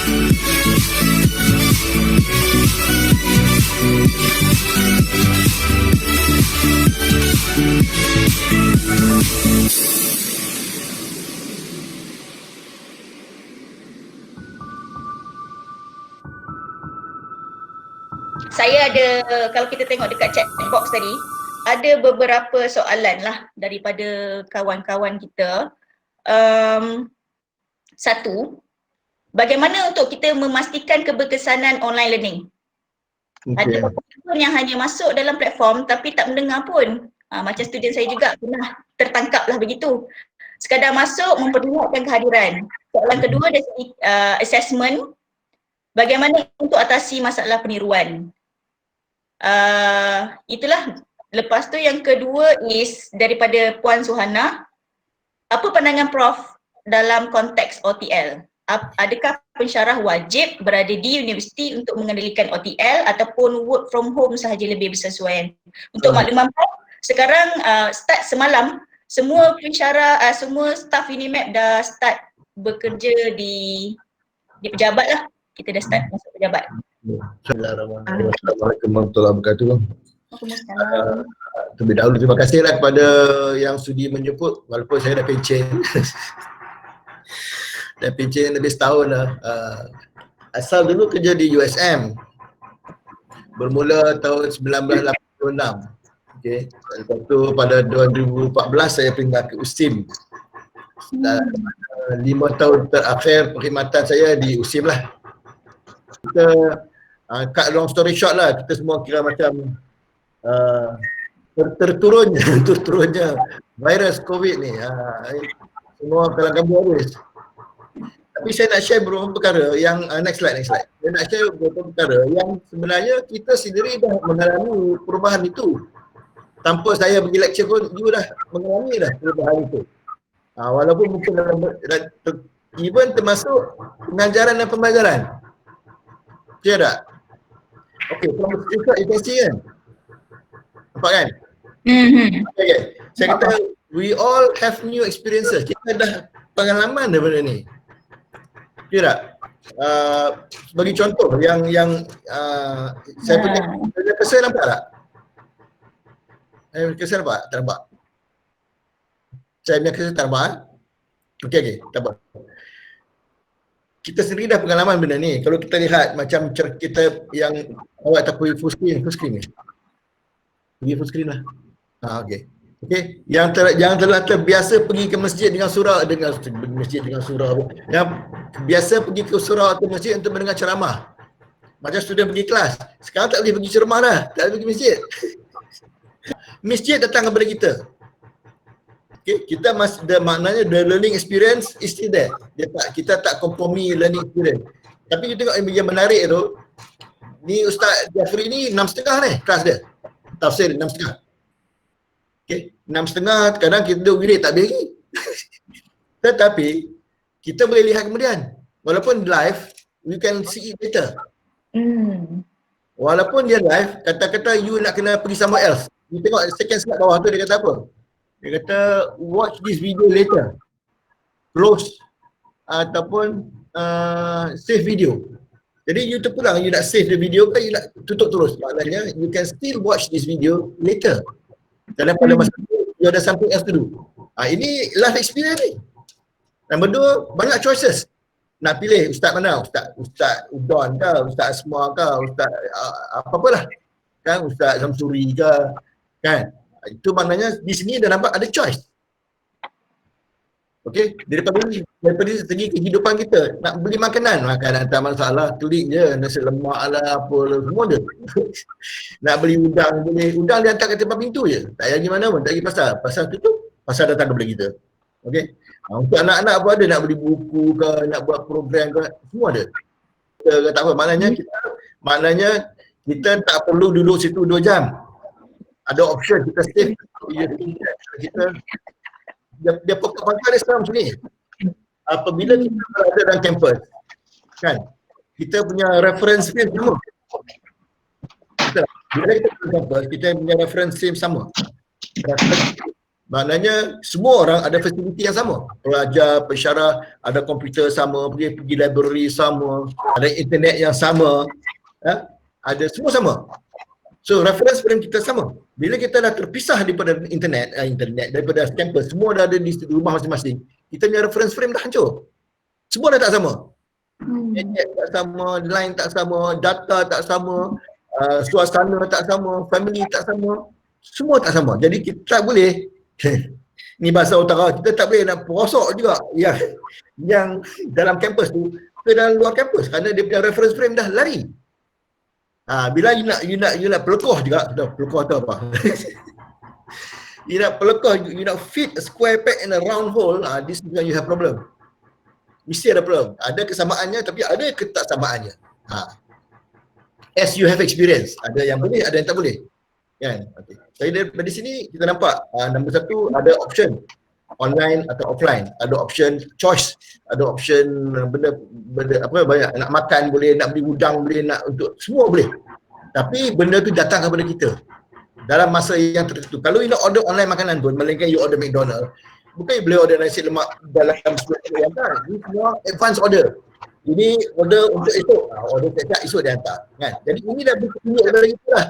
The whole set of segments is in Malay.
Saya ada, kalau kita tengok dekat chat box tadi, ada beberapa soalan lah daripada kawan-kawan kita. Satu, bagaimana untuk kita memastikan keberkesanan online learning? Ada beberapa yang hanya masuk dalam platform tapi tak mendengar pun. Macam student saya juga pernah tertangkap lah begitu. Sekadar masuk memperlihatkan kehadiran. Soalan kedua dari segi assessment, bagaimana untuk atasi masalah peniruan. Itulah. Lepas tu yang kedua is daripada Puan Suhana, apa pandangan Prof dalam konteks OTL? Adakah pensyarah wajib berada di universiti untuk mengendalikan OTL ataupun work from home sahaja lebih bersesuaian? Untuk makluman Prof, sekarang start semalam, semua pensyarah, semua staff Unimap dah start bekerja di pejabat lah. Kita dah start masuk pejabat. Assalamualaikum warahmatullahi wabarakatuh. Terlebih dahulu terima kasihlah kepada yang sudi menjemput walaupun saya dah pencen. Dah pencen lebih setahun dah. Asal dulu kerja di USM. Bermula tahun 1986. Okey. Lepas tu pada 2014 saya pindah ke USIM. 5 tahun terakhir perkhidmatan saya di USIM lah. Kita cut long story short lah, kita semua kira macam terturunnya virus COVID ni, semua kalang kabut habis. Tapi saya nak share beberapa perkara yang next slide. Saya nak share beberapa perkara yang sebenarnya kita sendiri dah mengalami perubahan itu. Tanpa saya pergi lecture pun, you dah mengalami dah perubahan itu. Walaupun mungkin even termasuk pengajaran dan pembelajaran. Clear tak? Okay, from the screenshot you can see kan? Nampak kan? Okay. Saya kata we all have new experiences. Kita dah pengalaman daripada ni. Clear tak? Bagi contoh yang saya punya kesal nampak tak? Kesal nampak? Tak nampak? Saya punya kesal tak nampak? Okay, tak apa. Kita sendiri dah pengalaman benda ni. Kalau kita lihat macam kita yang awak tak pergi full screen ni. Pergi full screen lah. Okay. Yang telah terbiasa pergi ke masjid dengan surau, yang biasa pergi ke surau atau masjid untuk mendengar ceramah. Macam student pergi kelas. Sekarang tak boleh pergi ceramah dah. Tak boleh pergi masjid. Masjid datang kepada kita. Okay, kita maknanya the learning experience is still there. Kita tak kompromi learning experience. Tapi kita tengok yang menarik tu, ni Ustaz Jafri ni 6.5 ni kelas dia. Tafsir 6.5. Okay, 6.5 kadang kita wirid tak beri. Tetapi kita boleh lihat kemudian. Walaupun live, we can see it later. Walaupun dia live, kata-kata you nak kena pergi somewhere else. You tengok second slide bawah tu dia kata apa? Dia kata watch this video later, close ataupun save video. Jadi you terpulang, you nak save the video ke you nak tutup terus. Maknanya you can still watch this video later. Dan pada masa itu you ada something else to do. Ini life experience ni. Nombor 2, banyak choices. Nak pilih ustaz mana? Ustaz Udon ke, Ustaz Asma ke, Ustaz apa-apalah. Kan Ustaz Zamsuri ke, kan? Itu maknanya di sini dah nampak ada choice. Okey, daripada segi kehidupan kita, nak beli makanan tak masalah, klik je, nasi lemak lah, apa lah, semua ada. Nak beli udang boleh, udang dia hantar kat tempat pintu je. Tak payah pergi mana pun, tak pergi pasar tutup, pasar datang kepada kita. Okey. Untuk anak-anak pun ada, nak beli buku ke, nak buat program ke, semua ada. Kita tak apa, maknanya kita tak perlu duduk situ 2 jam. Ada option kita save, kita dia pokok pangkal dia sekarang macam ni. Apabila kita berada dalam kampus, kan, kita punya reference frame sama. Bila kita dalam kampus, kita punya reference frame sama. Maknanya semua orang ada fasiliti yang sama. Pelajar, pensyarah, ada komputer sama, pergi library sama, ada internet yang sama, ada semua sama. So reference frame kita sama. Bila kita dah terpisah daripada internet daripada campus, semua dah ada di rumah masing-masing, kita punya reference frame dah hancur. Semua dah tak sama. Internet tak sama, line tak sama, data tak sama, suasana tak sama, family tak sama, semua tak sama. Jadi kita tak boleh ni bahasa utara, kita tak boleh nak perosok juga yang dalam kampus tu ke dalam luar kampus kerana dia punya reference frame dah lari. Bila you nak pelekoh juga, pelekoh tu apa? you nak pelekoh, you nak fit a square peg in a round hole, this is when you have problem. Mesti ada problem. Ada kesamaannya tapi ada ketaksamaannya. As you have experience, ada yang boleh, ada yang tak boleh. Kan? Okay. Jadi dari sini kita nampak nombor satu ada option online atau offline, ada option choice, ada option benda apa banyak, nak makan boleh, nak beli udang boleh, nak untuk semua boleh. Tapi benda tu datang kepada kita dalam masa yang tertentu. Kalau you nak order online makanan pun, melainkan you order McDonald, bukan you boleh order nasi lemak dalam 10 hari hantar. Ini semua advance order. Ini order untuk esok, order siap esok dia hantar. Kan? Jadi ini dah bertunjuk daripada kita lah.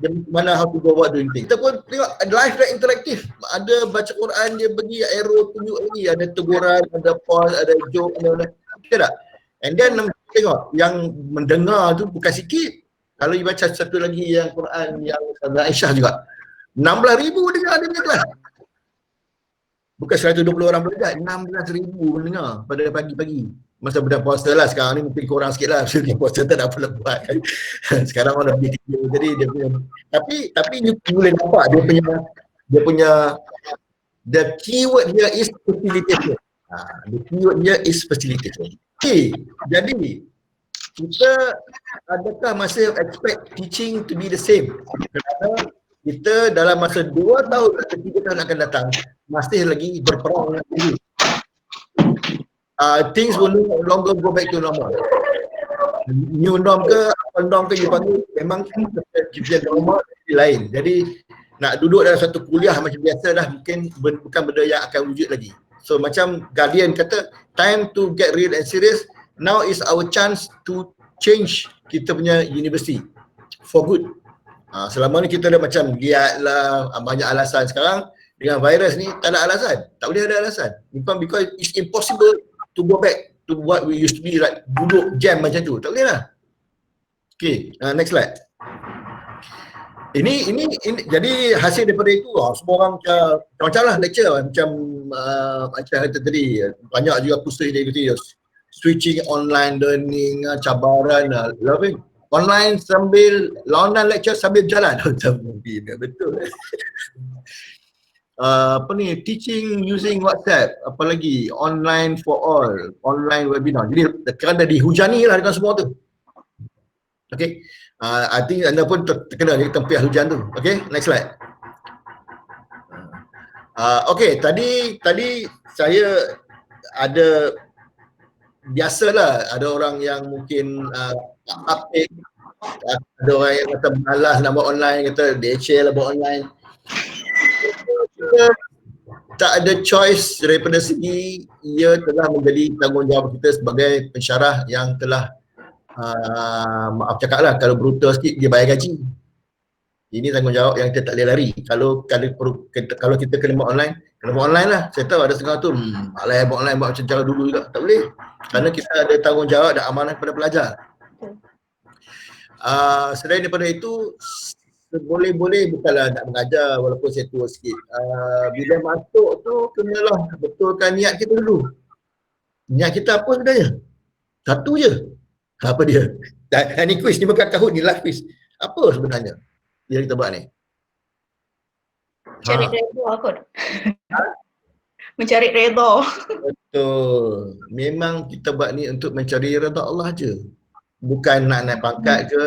Dia mana how to go about doing things. Kita pun tengok live dan interaktif. Ada baca Quran, dia bagi arrow tunjuk lagi. Ada teguran, ada pause, ada joke, ada kita tak? And then tengok yang mendengar tu bukan sikit. Kalau you baca satu lagi yang Quran yang Aisyah juga, 16,000 dengar dia punya kelas. Bukan 120 orang belajar, 16,000 mendengar pada pagi-pagi. Masa budak puasa lah, sekarang ni mungkin kurang sikit lah. Sebelum puasa tak ada apa buat kan. Sekarang orang lebih tidur, jadi dia punya tapi you boleh nampak dia punya the keyword dia is facilitation. The keyword dia is facilitation. Okay, jadi kita adakah masih expect teaching to be the same? Kerana kita dalam masa 2 tahun atau 3 tahun akan datang masih lagi berperang dengan diri. Things will no longer go back to normal. New norm ke, apa norm ke you panggil, memang kita normal lain. Jadi nak duduk dalam satu kuliah macam biasa dah mungkin bukan benda yang akan wujud lagi. So macam Guardian kata, time to get real and serious. Now is our chance to change kita punya university for good. Selama ni kita dah macam lihat lah, banyak alasan. Sekarang dengan virus ni tak ada alasan, tak boleh ada alasan. Because it's impossible to go back to what we used to be, like duduk jam macam tu, tak boleh lah. Okay, next slide. Ini jadi hasil daripada itu, semua orang macam lah lecture macam kata tadi, banyak juga poster dia kata switching online learning, cabaran online sambil online lecture sambil jalan. Betul. Apa ni, teaching using WhatsApp, apa lagi, online for all, online webinar. Jadi kerana dihujani lah dengan semua tu. Okay, I think anda pun terkena dengan tempiah hujan tu. Okay, next slide. Okay, tadi saya ada, biasalah ada orang yang mungkin update, ada orang yang kata malas nak buat online, kata DHL lah buat online. Kita tak ada choice daripada segi ia telah menjadi tanggungjawab kita sebagai pensyarah yang telah maaf cakap lah, kalau brutal sikit, dia bayar gaji. Ini tanggungjawab yang kita tak boleh lari. Kalau kita kena buat online lah. Saya tahu ada setengah tu malas buat online, buat macam cara dulu juga, tak boleh. Kerana kita ada tanggungjawab dan amanah kepada pelajar. Selain daripada itu, boleh-boleh bukanlah nak mengajar walaupun saya tua sikit. Bila masuk tu kenalah betulkan niat kita dulu. Niat kita apa sebenarnya? Satu je. Apa dia? Dan ni quiz, ni bukan Kahoot, ni live quiz. Apa sebenarnya yang kita buat ni? Mencari redha kot. Mencari redha. Betul. Memang kita buat ni untuk mencari redha Allah je. Bukan nak naik pangkat ke,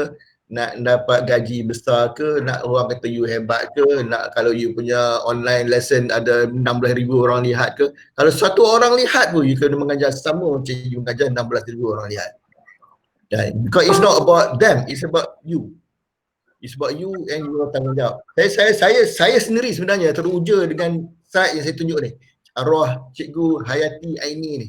nak dapat gaji besar ke, nak orang kata you hebat ke, nak kalau you punya online lesson ada 16,000 orang lihat ke. Kalau satu orang lihat pun you kena mengajar sama macam you mengajar 16,000 orang lihat. Because it's not about them, it's about you. It's about you and your tanggungjawab. Saya sendiri sebenarnya teruja dengan slide yang saya tunjuk ni, arwah Cikgu Hayati Aini ni.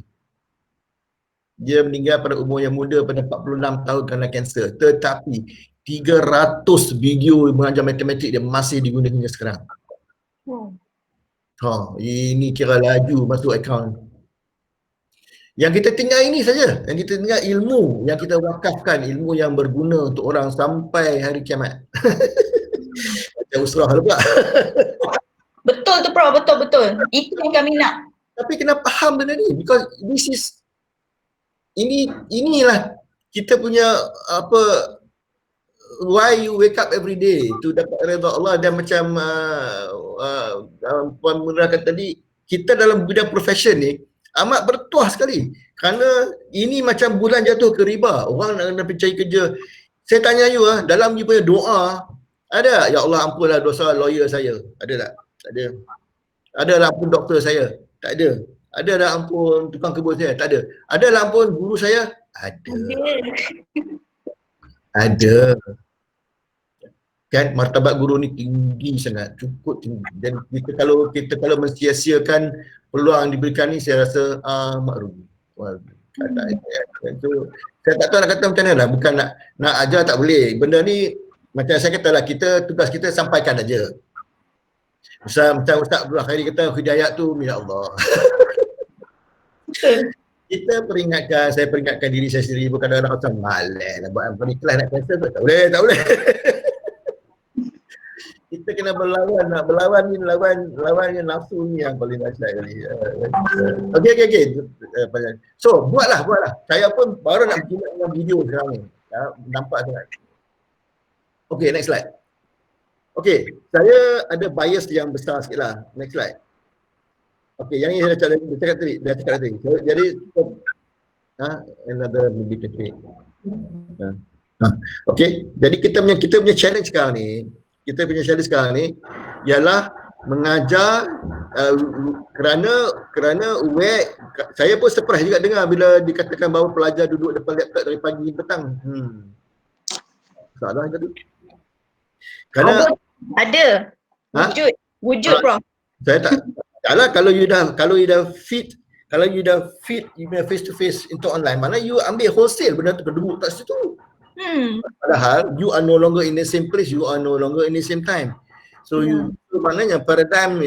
Dia meninggal pada umur yang muda pada 46 tahun kerana kanser. Tetapi 300 video mengajar matematik dia masih digunakan hingga sekarang. Ini kira laju masuk akaun. Yang kita tinggal ini saja, yang kita tinggal ilmu yang kita wakafkan, ilmu yang berguna untuk orang sampai hari kiamat. Macam usrah pula. Betul tu Prof, betul. Itu yang kami nak. Tapi kena faham benda ni, because this is inilah kita punya why you wake up every day to dapat redha Allah. Dan macam Puan Munirah kata tadi, kita dalam bidang profession ni amat bertuah sekali kerana ini macam bulan jatuh ke riba. Orang nak pergi cari kerja. Saya tanya you dalam you punya doa ada, ya Allah ampunlah dosa lawyer saya, ada tak? Tak ada. Ada lah ampun doktor saya? Tak ada. Ada lah ampun tukang kebun saya? Tak ada. Ada lah ampun guru saya? Ada. Ada. Kan martabat guru ni tinggi sangat, cukup tinggi. Dan kita kalau mensia-siakan peluang yang diberikan ni, saya rasa amat rugi. Saya tak tahu nak kata macam mana lah. Bukan nak ajar tak boleh. Benda ni macam saya kata lah, tugas kita sampaikan aja. Macam Ustaz Abdullah Khairi kata, hidayat tu milik Allah. Saya peringatkan diri saya sendiri. Bukan kadang-kadang macam malas nak buat apa ni, kelas nak cancel tu. Tak boleh. Kita kena berlawan, nak berlawan ni, lawan yang nafsu ni yang paling dahsyat kali. Okey. So, buatlah. Saya pun baru nak buat dengan video sekarang ni. Nampak sangat. Okey, next slide. Okey, saya ada bias yang besar sikit lah. Next slide. Okey, yang ini saya cakap tadi. Jadi, another maybe technique. Okey, jadi kita punya challenge sekarang ni, ialah mengajar kerana saya pun surprise juga dengar bila dikatakan bahawa pelajar duduk depan laptop dari pagi hingga petang. Salah tadi. Kerana ada wujud Prof. Saya taklah kalau you dah fit you punya face to face into online, mana you ambil wholesale benda tu kedua kat situ. Padahal you are no longer in the same place, you are no longer in the same time. So maknanya paradigm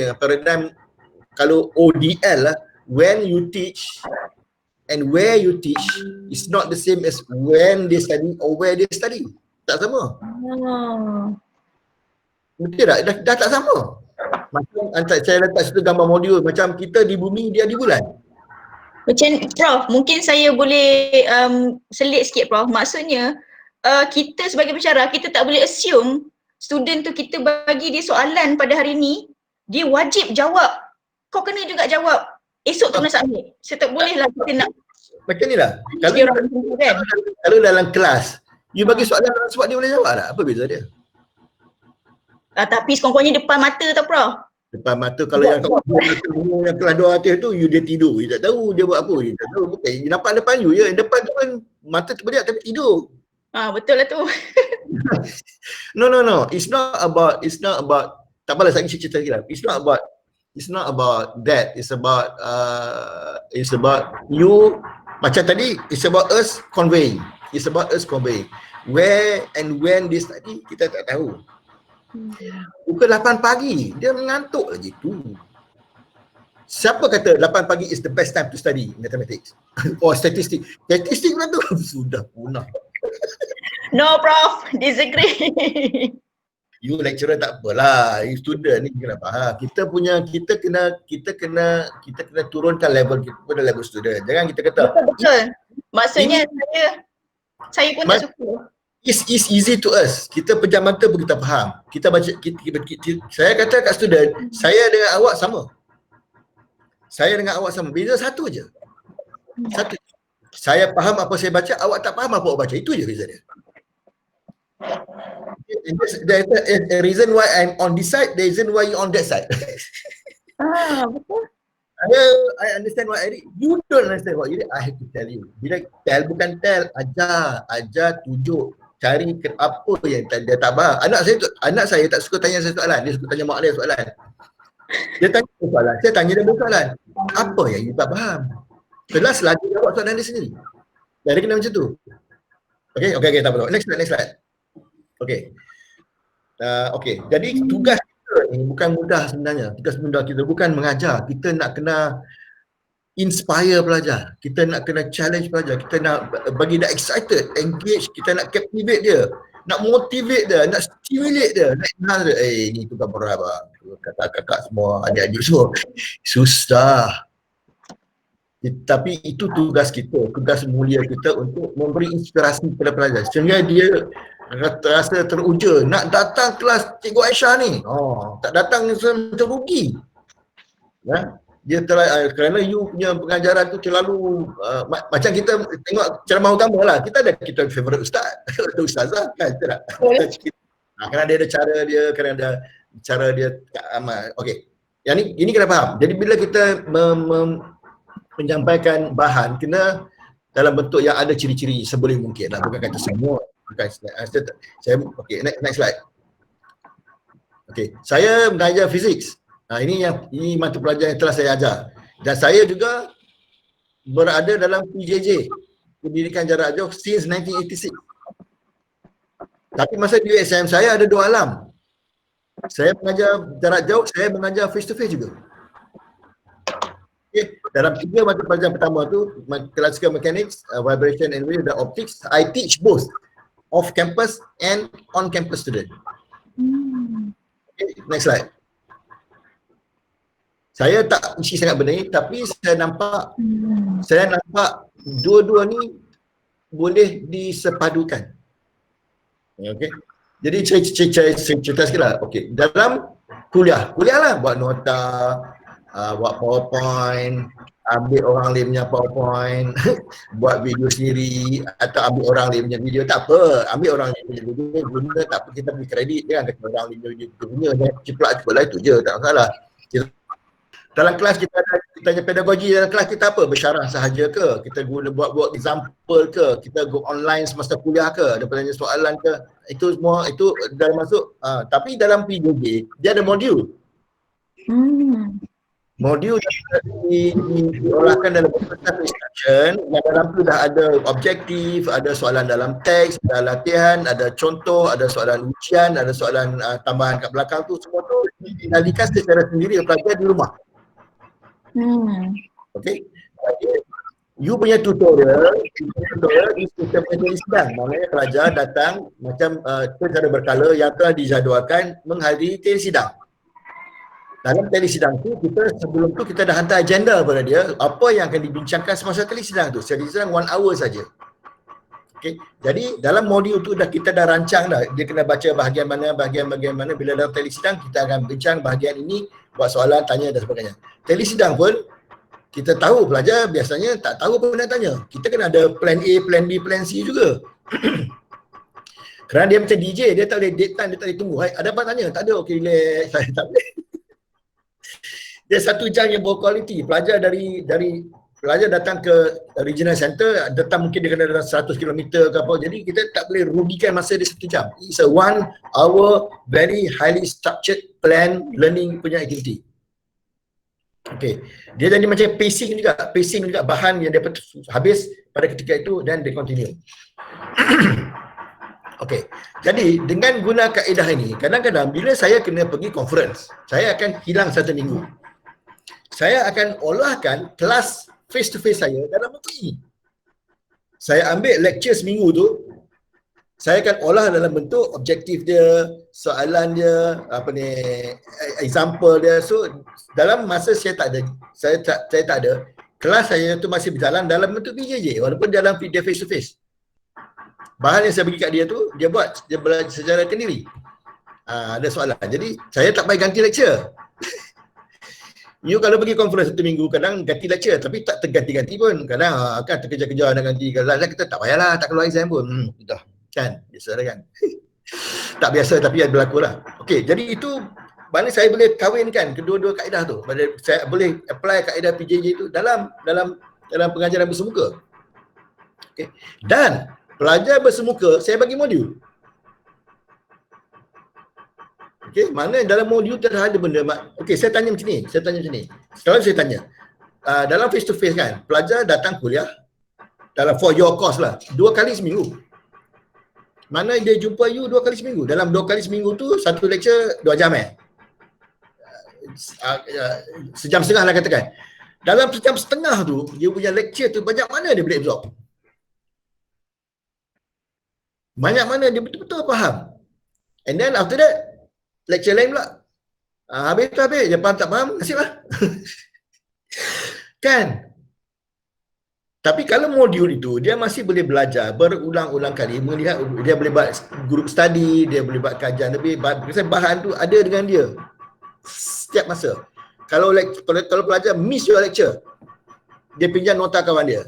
kalau ODL lah, when you teach and where you teach is not the same as when they study or where they study. Tak sama. Betul tak? Dah tak sama. Macam saya letak situ gambar modul, macam kita di bumi, dia di bulan. Macam Prof, mungkin saya boleh selit sikit Prof. Maksudnya kita sebagai pensyarah, kita tak boleh assume student tu kita bagi dia soalan pada hari ni, dia wajib jawab. Kau kena juga jawab. Esok tu nak submit. Saya tak boleh lah kita nak macam ni lah. Kalau dalam kelas, you bagi soalan sebab dia boleh jawab tak? Apa beza dia? Tapi sekurang-kurangnya depan mata tau Prof. Depan mata, kalau yang kelas 200 tu, you dia tidur. You tak tahu dia buat apa. You tak tahu. Bukan, you nampak depan you je. Depan tu kan mata terpediak tapi tidur. Betul lah tu. No. It's not about tak apalah, saya cerita lagi lah. It's not about that. It's about you, macam tadi, it's about us conveying. Where and when they study, kita tak tahu. Pukul 8 pagi, dia mengantuk lagi tu. Siapa kata 8 pagi is the best time to study mathematics? Or statistics? Statistics pula tu sudah punah. No Prof, disagree. You lecturer tak apalah, you student ni kena faham. Kita kena turunkan level kita pada level student. Jangan kita kata betul. Maksudnya saya pun tak suka. It's easy to us. Kita pejam mata pun kita faham. Kita baca, saya kata kat student, saya dengan awak sama. Beza satu je. Saya faham apa saya baca, awak tak faham apa awak baca. Itu je beza dia. There's a reason why I'm on this side, the reason why you on that side. Betul. I understand what I read. You don't understand what you read. I have to tell you. Bila bukan tell, ajar, tunjuk. Cari apa yang dia tak faham. Anak saya tak suka tanya saya soalan, dia suka tanya mak dia soalan. Dia tanya soalan, saya tanya dia soalan. Apa yang you tak faham? Kelas lagi jawab soalan dia sendiri. Dia kena macam tu. Okey, tak apa. Next slide. Okey. Okey. Jadi tugas kita ni bukan mudah sebenarnya. Tugas mudah kita bukan mengajar. Kita nak kena inspire pelajar. Kita nak kena challenge pelajar. Kita nak bagi dia excited, engage. Kita nak captivate dia. Nak motivate dia, nak stimulate dia, nak enhance dia. Ni tugas berat bang. Kakak-kakak semua, adik-adik semua. Susah. Tapi itu tugas kita, tugas mulia kita untuk memberi inspirasi kepada pelajar sehingga dia rasa teruja nak datang kelas Cikgu Aisyah ni. Tak datang macam rugi. Ya? Dia kerana you punya pengajaran tu terlalu macam kita tengok ceramah utama lah. Kita favorite ustaz, ustazah kan, kita tak. Kerana dia ada cara dia, kerana ada cara dia amal. Okey. Yang ini kena faham. Jadi bila kita menyampaikan bahan kena dalam bentuk yang ada ciri-ciri seboleh mungkin lah, bukan kata semua. Bukan saya okey, next slide. Okey, saya mengajar fizik. Ini mata pelajaran yang telah saya ajar. Dan saya juga berada dalam PJJ, pendidikan jarak jauh since 1986. Tapi masa di USM saya ada 2 alam. Saya mengajar jarak jauh, saya mengajar face to face juga. Dalam 3 mata pelajaran pertama tu, classical mechanics, vibration and wave dan optics, I teach both off campus and on campus student. Okay, next slide. Saya tak isi sangat benda ni, tapi saya nampak dua-dua ni boleh disepadukan. Okay. Jadi saya cerita sikit lah. Okay. Dalam kuliah lah, buat nota, buat PowerPoint, ambil orang lain punya PowerPoint, buat video sendiri atau ambil orang lain punya video, tak apa. Ambil orang lain punya video, guna tak apa, kita beri kredit dia, kata orang lain punya video punya, ciplak lah itu je, tak masalah. Dalam kelas kita tanya pedagogi, dalam kelas kita apa? Bersyarah sahaja ke? Kita guna buat example ke? Kita go online semasa kuliah ke? Ada pertanyaan soalan ke? Itu semua, itu dah masuk. Tapi dalam PJJ, dia ada modul. Modul diolahkan dalam bentuk instruction, yang dalam tu dah ada objektif, ada soalan dalam teks, ada latihan, ada contoh, ada soalan ujian, ada soalan tambahan kat belakang tu, semua tu dikendalikan secara sendiri pelajar di rumah. Okay. You punya tutorial di sistem majlis sidang. Maknanya pelajar datang macam secara berkala yang telah dijadualkan menghadiri teli sidang. Dalam teli sidang tu, sebelum tu kita dah hantar agenda kepada dia, apa yang akan dibincangkan semasa teli sidang tu. Teli sidang 1 hour saja. Okay. Jadi dalam modul tu kita dah rancang dah. Dia kena baca bahagian mana. Bila dalam teli sidang kita akan bincang bahagian ini, buat soalan, tanya dan sebagainya. Teli sidang pun kita tahu pelajar biasanya tak tahu apa nak tanya. Kita kena ada plan A, plan B, plan C juga. Kerana dia macam DJ, dia tak boleh date time, dia tak boleh tunggu. Ada apa tanya? Tak ada, okey relax. Saya tak boleh. Dia 1 jam yang berkualiti. Pelajar dari pelajar datang ke regional center, datang mungkin dia kena dalam 100 km ke apa. Jadi kita tak boleh rugikan masa dia 1 jam. It's a 1 hour very highly structured plan learning punya activity. Okay. Dia jadi macam pacing juga bahan yang dapat habis pada ketika itu dan dia continue. Okay. Jadi dengan guna kaedah ini, kadang-kadang bila saya kena pergi conference, saya akan hilang 1 minggu. Saya akan olahkan kelas face to face saya dalam bentuk ini. Saya ambil lecture seminggu tu, saya akan olah dalam bentuk objektif dia, soalan dia, example dia. So dalam masa saya tak ada, kelas saya tu masih berjalan dalam bentuk PJJ walaupun dalam dia face to face. Bahan yang saya bagi kat dia tu, dia belajar secara sendiri. Ada soalan. Jadi saya tak payah ganti lecture. You kalau pergi conference 1 minggu, kadang ganti lecture tapi tak terganti-ganti pun. Kadang akan terkejar-kejar nak ganti. Kadang kita tak payahlah, tak keluar exam pun. Dah. Kan? Biasa kan? Tak biasa tapi berlaku lah. Okey, jadi itu mana saya boleh kahwinkan kedua-dua kaedah tu. Saya boleh apply kaedah PJJ itu dalam pengajaran bersemuka. Okey. Dan pelajar bersemuka saya bagi modul. Okey, mana dalam modul tu ada benda. Okey, saya tanya macam ni. Sekarang saya tanya. Dalam face to face kan, pelajar datang kuliah dalam for your course lah, 2 kali seminggu. Mana dia jumpa you 2 kali seminggu? Dalam 2 kali seminggu tu satu lecture 2 jam sejam setengah lah katakan. Dalam sejam setengah tu, dia punya lecture tu banyak mana dia boleh absorb? Banyak mana dia betul-betul faham? And then after that, lecture lain pula. Habis tu habis. Dia faham tak faham, nasib lah. Kan? Tapi kalau modul itu, dia masih boleh belajar berulang-ulang kali, melihat dia boleh buat group study, dia boleh buat kajian lebih, bahan tu ada dengan dia setiap masa. Kalau pelajar miss your lecture, dia pinjam nota kawan dia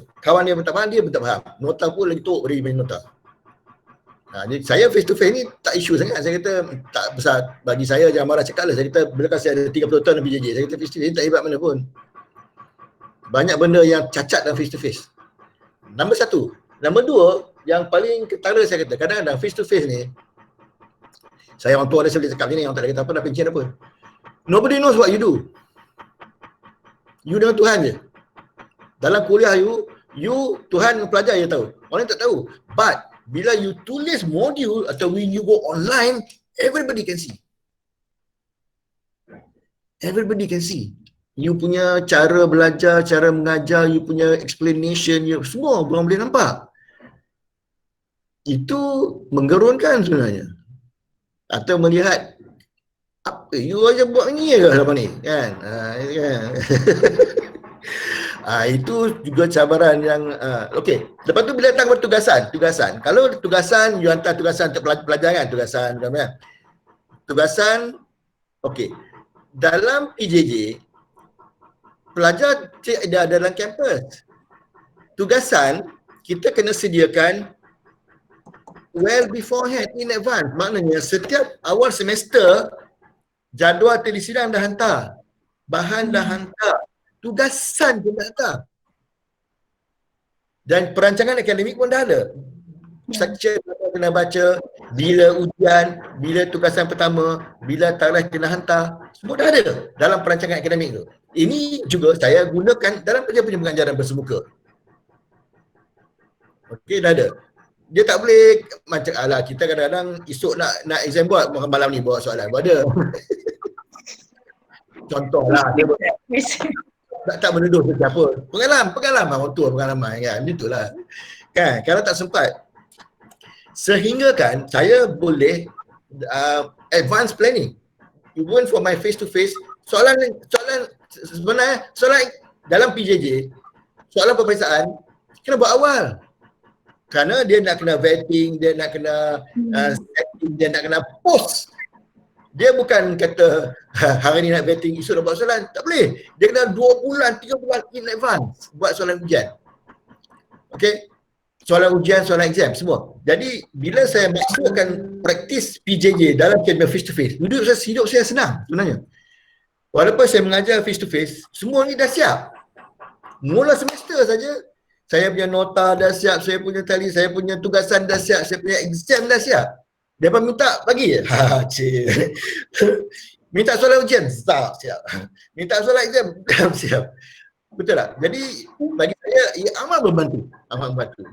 pun tak faham, dia pun tak faham, nota pun lagi teruk dari nota. Jadi saya face to face ni tak isu sangat. Saya kata tak besar bagi saya, jangan marah cakap lah. Saya kata bila saya ada 30 tahun PJJ, saya kata face to face tak hebat mana pun. Banyak benda yang cacat dalam face to face. Nombor 1. Nombor 2, yang paling ketara saya kata, kadang-kadang face to face ni, saya orang tua ada saya boleh cakap ni, yang tak ada kata apa, nak pencen apa. Nobody knows what you do. You dengan Tuhan je. Dalam kuliah you Tuhan dengan pelajar je tahu. Orang tak tahu. But bila you tulis modul atau when you go online, everybody can see. Everybody can see. You punya cara belajar, cara mengajar, you punya explanation, semua orang boleh nampak. Itu menggerunkan sebenarnya. Atau melihat, apa you aja buat ni ke selama ni? Kan? Itu juga cabaran yang okey. Lepas tu bila datang kepada tugasan. Kalau tugasan, you hantar tugasan untuk pelajar kan, tugasan okey. Dalam PJJ pelajar ada dalam kampus. Tugasan kita kena sediakan well beforehand, in advance. Maknanya setiap awal semester jadual telisidan dah hantar, bahan dah hantar, tugasan pun dah hantar. Dan perancangan akademik pun dah ada. Structure kena baca, bila ujian, bila tugasan pertama, bila tarikh kena hantar, semua dah ada dalam perancangan akademik tu. Ini juga saya gunakan dalam pengajaran pengajaran bersemuka. Okey, dah ada. Dia tak boleh macam kita kadang-kadang esok nak exam buat, malam ni bawa soalan. Ada. Contohlah dia tak menuduh siapa. Pengalaman orang tua, pengalaman kan. Itulah. Kan, kalau tak sempat. Sehingga kan saya boleh advance planning. Even for my face to face, soalan sebenarnya soalan dalam PJJ, soalan peperiksaan kena buat awal. Kerana dia nak kena vetting, dia nak kena setting, dia nak kena post. Dia bukan kata hari ni nak vetting, esok nak buat soalan. Tak boleh. Dia kena 2 bulan, 3 bulan in advance buat soalan ujian. Okey? Soalan ujian, soalan exam, semua. Jadi, bila saya masukkan praktis PJJ dalam kempen face to face, hidup saya senang sebenarnya. Walaupun saya mengajar face to face, semua ni dah siap. Mula semester saja, saya punya nota dah siap, saya punya tali, saya punya tugasan dah siap, saya punya exam dah siap. Dia pun minta bagi je. Minta soalan ujian, siap. Minta soalan exam, siap. Betul tak? Jadi bagi saya ia amat membantu.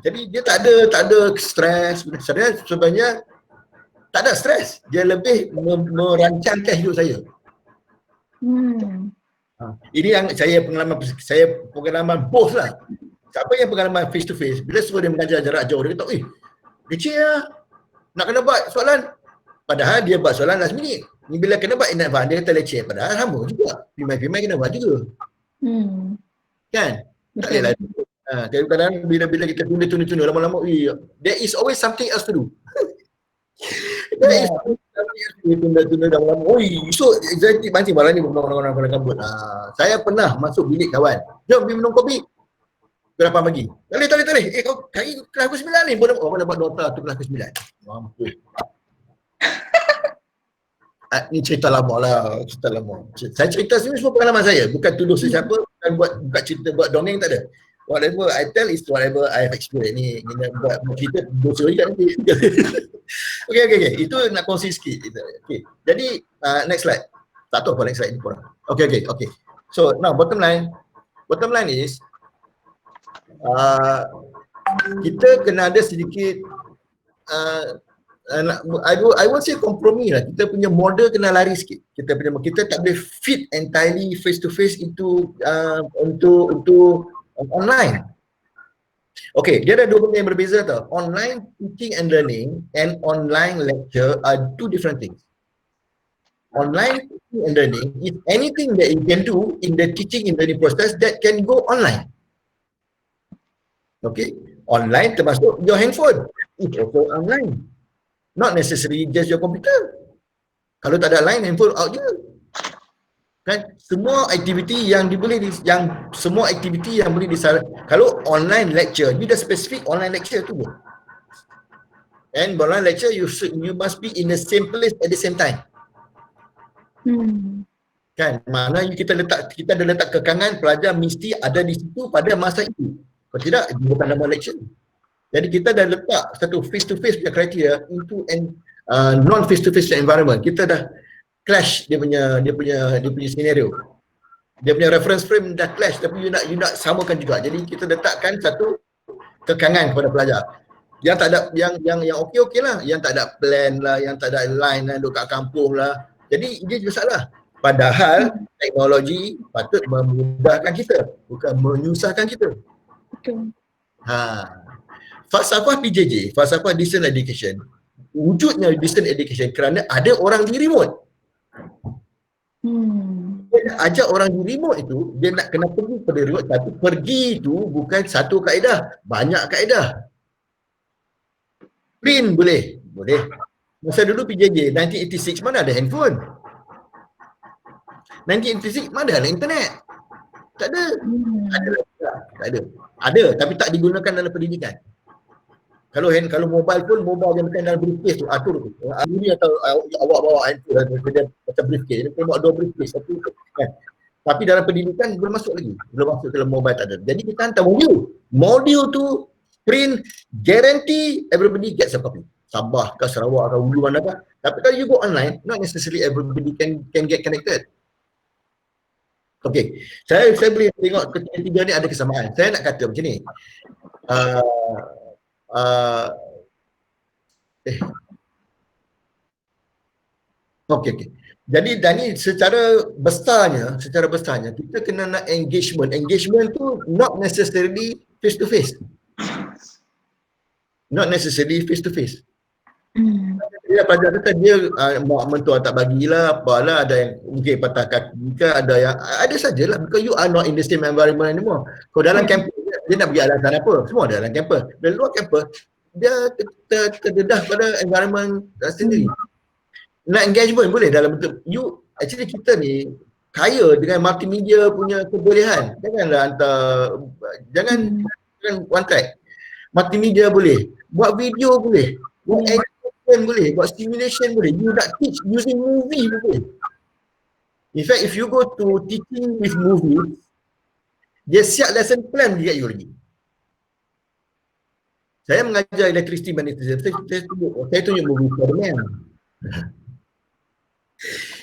Jadi dia tak ada stres. Sebenarnya tak ada stres. Dia lebih merancangkan hidup saya. Ini yang pengalaman bos lah. Siapa yang pengalaman face to face, bila suruh dia mengajar jarak jauh, dia kata, leceh lah. Nak kena buat soalan. Padahal dia buat soalan last minute. Ni bila kena buat in advance, dia kata leceh. Padahal sama juga. Pimai-pimai kena buat juga. Kan? Tak boleh lah. Kadang-kadang bila kita tunda lama-lama, there is always something else to do. There is something else to do. Tunda lama-lama. Esok executive mancing malam ni orang kabut. Saya pernah masuk bilik kawan. Jom pergi minum kopi. Berapa pagi? Tak boleh. Kau hari kelas ke 9 ni. Orang dapat nota tu kelas ke 9. Mampus. Ni cerita lama lah. Saya cerita semua pengalaman saya. Bukan tuduh sesiapa. Bukan cerita, buat dongeng, tak ada. Whatever I tell is whatever I have experienced. Ni buat cerita dosa juga nanti. Okay. Itu nak kongsi sikit. Okay. Jadi next slide. Tak tahu apa next slide ni korang. Okay. So now bottom line is kita kena ada sedikit I would say kompromi lah. Kita punya model kena lari sikit. Kita tak boleh fit entirely face to face into untuk online. Okay, dia ada dua benda yang berbeza tau. Online teaching and learning and online lecture are two different things. Online teaching and learning is anything that you can do in the teaching and learning process that can go online. Okay, online termasuk your handphone. It's also online. Not necessarily just your computer. Kalau tak ada line, handphone out je. Kan semua aktiviti yang boleh disarankan. Kalau online lecture, you dah spesifik online lecture tu pun. And online lecture you must be in the same place at the same time. Kan mana kita ada letak kekangan pelajar mesti ada di situ pada masa itu. Kalau tidak, dia bukan nama lecture. Jadi kita dah letak satu face to face punya kriteria into an non face to face environment. Kita dah clash dia punya scenario. Dia punya reference frame dah clash, tapi you nak samakan juga. Jadi kita letakkan satu kekangan kepada pelajar. Yang tak ada yang okey lah, yang tak ada plan lah, yang tak ada line lah, duduk kat kampung lah. Jadi dia masalah. Padahal teknologi patut memudahkan kita, bukan menyusahkan kita. Betul. Falsafah PJJ, falsafah distance education, wujudnya distance education kerana ada orang di remote. Dia nak ajak orang di remote itu, dia nak kena pergi pada remote, tapi pergi itu bukan satu kaedah, banyak kaedah. Print boleh. Masa dulu PJJ 1986 mana ada handphone? 1986 mana ada internet? Tak ada. Tak ada, tapi tak digunakan dalam pendidikan. Kalau mobile pun, mobile yang bukan dalam briefcase tu, atur tu. Ini atau awak bawa handphone dia macam briefcase. Dia bawa dua briefcase, satu kan. Tapi dalam pendidikan belum masuk lagi. Belum masuk dalam mobile, tak ada. Jadi kita hantar modul. Modul tu print, guarantee everybody gets a copy. Sabah ke Sarawak ke Hulu mana ke. Tapi kalau you go online, not necessarily everybody can get connected. Okay, saya boleh tengok ketiga ni ada kesamaan. Saya nak kata macam ni. Okay. Jadi Dani secara besarnya kita kena nak engagement. Engagement tu not necessarily face to face. Not necessarily face to face. Dia pelajar kata dia mak mentua tak bagilah, apalah, ada yang mungkin patah kaki ke, ada sajalah, because you are not in the same environment anymore. Kalau dalam kampus dia nak pergi alasan apa, semua ada dalam kampus. Dari luar kampus dia terdedah pada environment sendiri. Nak engagement boleh dalam bentuk actually kita ni kaya dengan multimedia punya kebolehan. Jangan one track. Multimedia boleh, buat video boleh, buat animation boleh, buat simulation boleh. You nak teach using movie pun boleh. In fact, if you go to teaching with movie, dia siap lesson plan dekat you lagi. Saya mengajar electricity management, saya tunjuk movie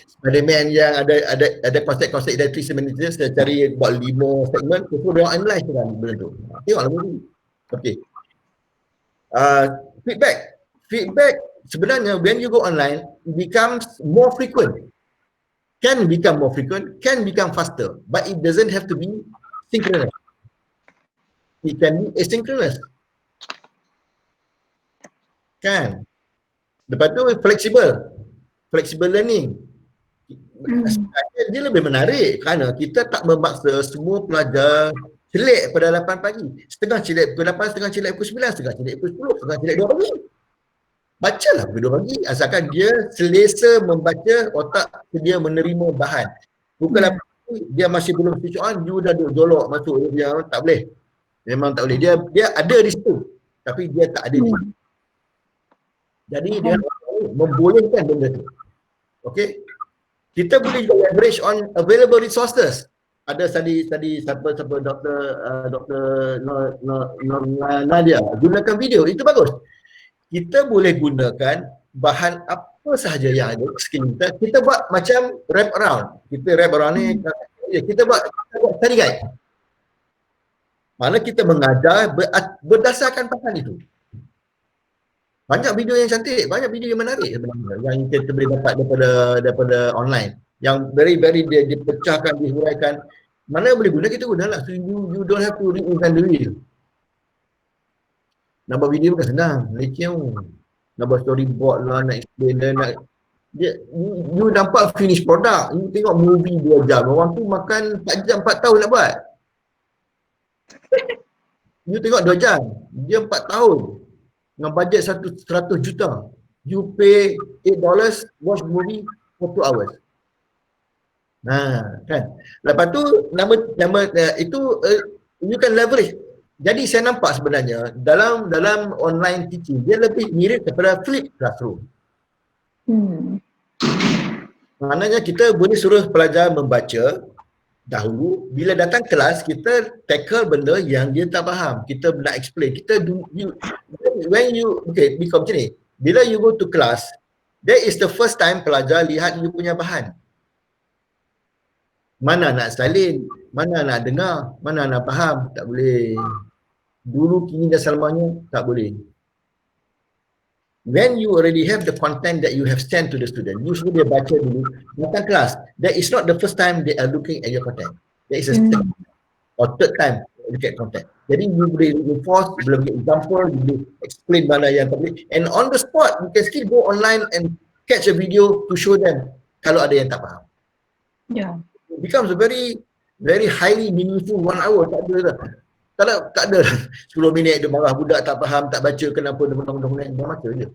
Spiderman yang ada konsep-konsep electricity management. Saya cari buat 5 segmen, so dia orang analyze kan benda tu. Tengoklah movie. Okay. Feedback sebenarnya when you go online it becomes more frequent. Can become more frequent, can become faster, but it doesn't have to be synchronous. It can be asynchronous. Kan? Lepas tu flexible learning. Dia lebih menarik kerana kita tak memaksa semua pelajar celik pada 8 pagi. Setengah celik pukul 8, setengah celik pukul 9, setengah celik pukul 10, setengah celik 2 pagi. Bacalah pukul 2 pagi asalkan dia selesa membaca, otak dia menerima bahan. Pukul 8 pagi dia masih belum switch on, you dah duduk jolok masuk dia tak boleh. Memang tak boleh. Dia ada di situ tapi dia tak ada di situ. Jadi dia membolehkan benda tu. Okey. Kita boleh juga leverage on available resources. Ada study siapa Dr. Nadia gunakan video, itu bagus. kita boleh gunakan bahan apa sahaja yang ada sekeliling kita. Kita buat macam wrap around. Kita wrap around ni, kita buat study guide. Mana kita mengajar berdasarkan bahan itu. Banyak video yang cantik, banyak video yang menarik sebenarnya yang kita boleh dapat daripada online. Yang very dia dipecahkan, dihuraikan. Mana boleh guna, kita gunalah. So you don't have to reinvent the wheel. Nak buat video bukan senang, leceh. Nak buat storyboard lah, nak explain lah, you nampak finish product. You tengok movie 2 jam, orang tu makan 4 jam, 4 tahun nak buat. You tengok 2 jam, dia 4 tahun dengan bajet 100 juta. You pay $8, watch movie for 2 hours. Kan. Lepas tu nama itu you can leverage. Jadi saya nampak sebenarnya dalam online teaching dia lebih mirip kepada flip classroom. Maknanya kita boleh suruh pelajar membaca dahulu, bila datang kelas kita tackle benda yang dia tak faham. Kita nak explain. Become macam ni. Bila you go to class, that is the first time pelajar lihat you punya bahan. Mana nak salin, mana nak dengar, mana nak faham, tak boleh. Dulu, kini dan selamanya, tak boleh. When you already have the content that you have sent to the student, you suruh dia baca dulu, datang kelas. That is not the first time they are looking at your content. That is a second or third time look at content. Jadi you boleh reinforce, boleh bagi example, you boleh explain mana yang tak boleh. And on the spot, you can still go online and catch a video to show them kalau ada yang tak faham. Yeah. It becomes a very, very highly meaningful 1 hour. Tak ada 10 minit dia marah budak tak faham, tak baca kenapa dia menang-menang, dia baca je.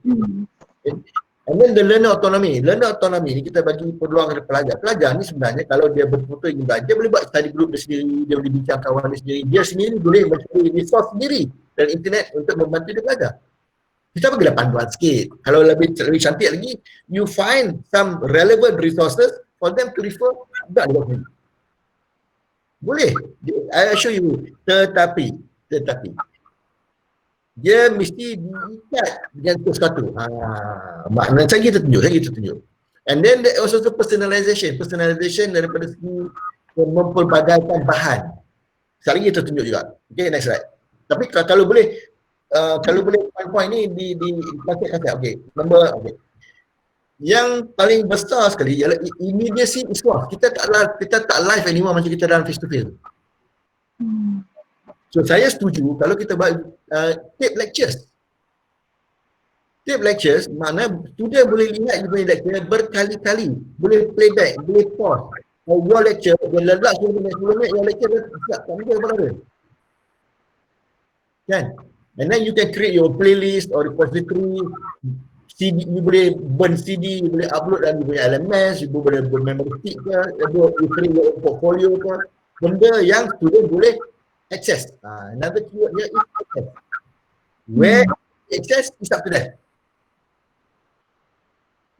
And then the learner autonomy. Learner autonomy ni kita bagi peluang kepada pelajar. Pelajar ni sebenarnya kalau dia betul-betul ingin belajar, dia boleh buat study group dia sendiri, dia boleh bincang kawan dia sendiri, dia sendiri boleh mencari resource sendiri dalam internet untuk membantu dia belajar. Kita bagilah panduan sikit. Kalau lebih cantik lagi, you find some relevant resources for them to refer, tak ada sendiri. Boleh, I show you. Tetapi dia mesti diikat dengan sesuatu. Maknanya saya kita tunjuk. And then there also personalization daripada segi mempelbagaikan bahan. Sekali lagi kita tunjuk juga. Okay, next slide. Tapi kalau boleh point ni di kasih. Okay, number okay. Yang paling besar sekali ialah immediacy is lost. Kita tak live anymore macam kita dalam face to face. So saya setuju kalau kita buat tape lectures. Tape lectures mana student boleh lihat dia punya lecture berkali-kali, boleh playback, boleh pause. Your lecture dia letak 10 minit your lecture dah siap tak ada apa-apa. Kan? And then you can create your playlist or repository. CD, you boleh burn CD, you boleh upload dalam you punya LMS, you boleh burn memory stick ke, you create your portfolio ke, benda yang student boleh access. Another keyword here is access. Where access is up to them.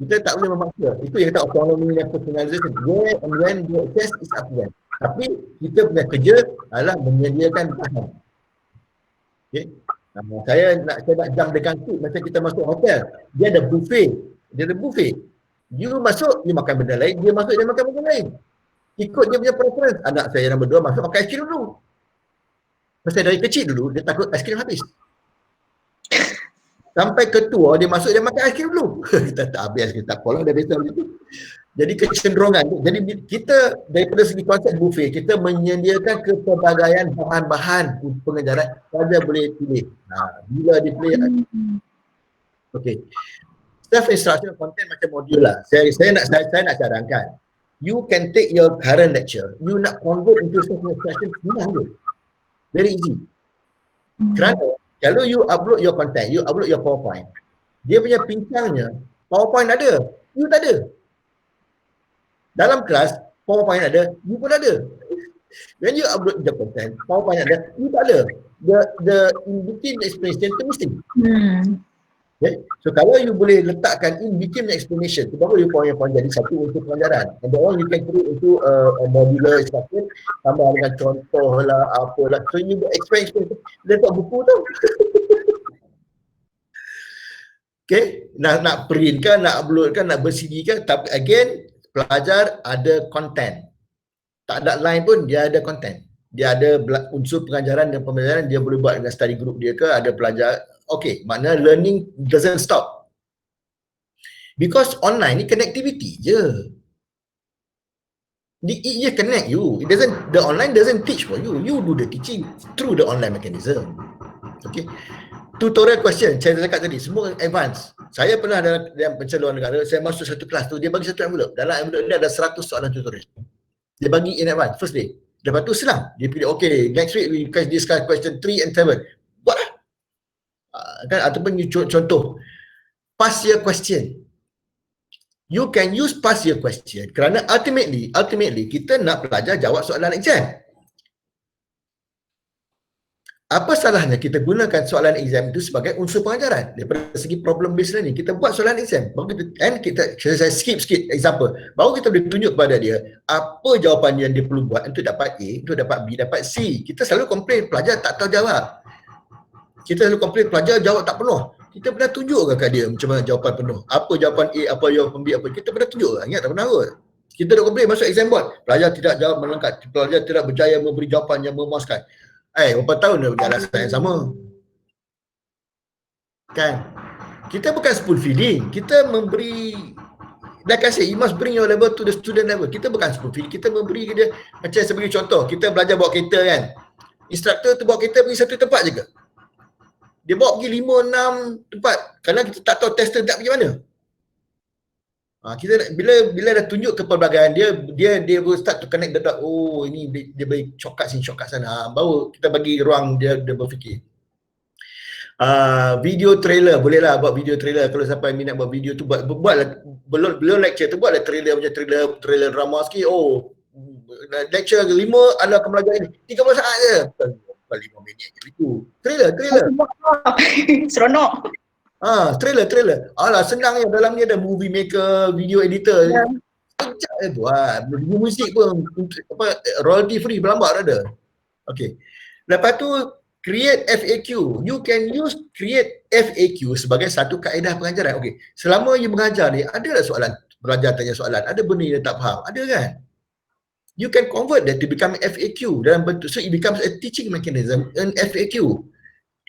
Kita tak boleh memaksa. Itu yang kata autonomy dan personalization. Where and when the access is up to them. Tapi kita punya kerja adalah menyediakan bahan. Okay. Saya nak jam dekat tu macam kita masuk hotel. Dia ada buffet. You masuk, you makan benda lain. Dia masuk, dia makan benda lain. Ikut dia punya preference. Anak saya yang berdua masuk makan aiskrim dulu. Pasal dari kecil dulu, dia takut aiskrim habis. Sampai ketua, dia masuk, dia makan aiskrim dulu. Kita tak habis aiskrim, tak apalah, dah biasa macam tu. Jadi kecenderungan tu. Jadi kita daripada segi konsep buffet, kita menyediakan kepelbagaian bahan-bahan pengajaran. Saja boleh pilih. Bila dia pilih. Okay. Self-instruction content macam modul lah. Saya nak cadangkan. You can take your current lecture, you nak convert into self-instruction, senang je. Very easy. Kerana kalau you upload your content, you upload your PowerPoint, dia punya pincangnya, PowerPoint ada, you tak ada. Dalam kelas, PowerPoint ada, you pun ada. When you upload the content, PowerPoint ada, you tak ada. The in between explanation tu mesti. Okay. So kalau you boleh letakkan in between explanation, tu baru you point jadi satu untuk pelajaran. And the one you can create into a modular instruction, tambah dengan contoh lah, apalah. So you explain, letak buku tu. Okay, nak print ke, nak upload ke, nak ber-CD ke, tapi again, pelajar ada content. Tak ada line pun, dia ada content. Dia ada unsur pengajaran dan pembelajaran, dia boleh buat dengan study group dia ke, ada pelajar. Okay, maknanya learning doesn't stop. Because online ni connectivity je. It just connect you. The online doesn't teach for you. You do the teaching through the online mechanism. Okay. Tutorial question, saya cakap tadi, semua advance. Saya pernah dalam pencalonan negara, saya masuk satu kelas tu, dia bagi satu envelope. Dalam envelope ni ada 100 soalan tutorial. Dia bagi in advance, first day. Lepas tu senang. Dia pilih, okay, next week we discuss question 3 and 7. Buatlah. Kan, ataupun contoh, past year question. You can use past year question kerana ultimately kita nak pelajar jawab soalan exam. Apa salahnya kita gunakan soalan exam itu sebagai unsur pengajaran daripada segi problem based learning. Kita buat soalan exam, baru saya skip example, baru kita boleh tunjuk kepada dia apa jawapan yang dia perlu buat untuk dapat A, untuk dapat B, dapat C. Kita selalu komplain pelajar tak tahu jawab. Kita selalu komplain pelajar jawab tak penuh. Kita pernah tunjuk ke dia macam mana jawapan penuh? Apa jawapan A, apa jawapan B, apa? Kita pernah tunjuk, ingat tak pernah kot? Kita dah komplain masuk exam board, pelajar tidak jawab melengkap, pelajar tidak berjaya memberi jawapan yang memuaskan. Berapa tahun dah punya alasan yang sama. Kan? Kita bukan spoon feeding. Kita memberi, like I say, you must bring your level to the student level. Kita bukan spoon feeding. Kita memberi dia, macam sebagai contoh, kita belajar bawa kereta kan. Instruktor tu bawa kereta pergi satu tempat je ke? Dia bawa pergi 5-6 tempat. Kadang kita tak tahu tester tak pergi mana. Kita bila dah tunjuk kepelbagaian dia will start to connect the dot. Oh, ini dia bagi shortcut sini, shortcut sana. Baru kita bagi ruang dia berfikir. Video trailer, bolehlah buat video trailer. Kalau siapa yang minat buat video tu, buatlah, belum lecture tu, buatlah trailer macam trailer drama sikit. Oh, lecture 5 anda akan belajar ini 30 saat je, 5 minit je itu. Trailer seronok. Trailer. Alah, senang je. Dalam ni ada movie maker, video editor. Sekejap je buat. Musik pun royalty free, berlambak ada. Okay. Lepas tu create FAQ. You can use create FAQ sebagai satu kaedah pengajaran. Okay. Selama you mengajar ni, ada tak soalan? Pelajar tanya soalan. Ada benda yang tak faham? Ada kan? You can convert that to become FAQ dalam bentuk, so it becomes a teaching mechanism in FAQ.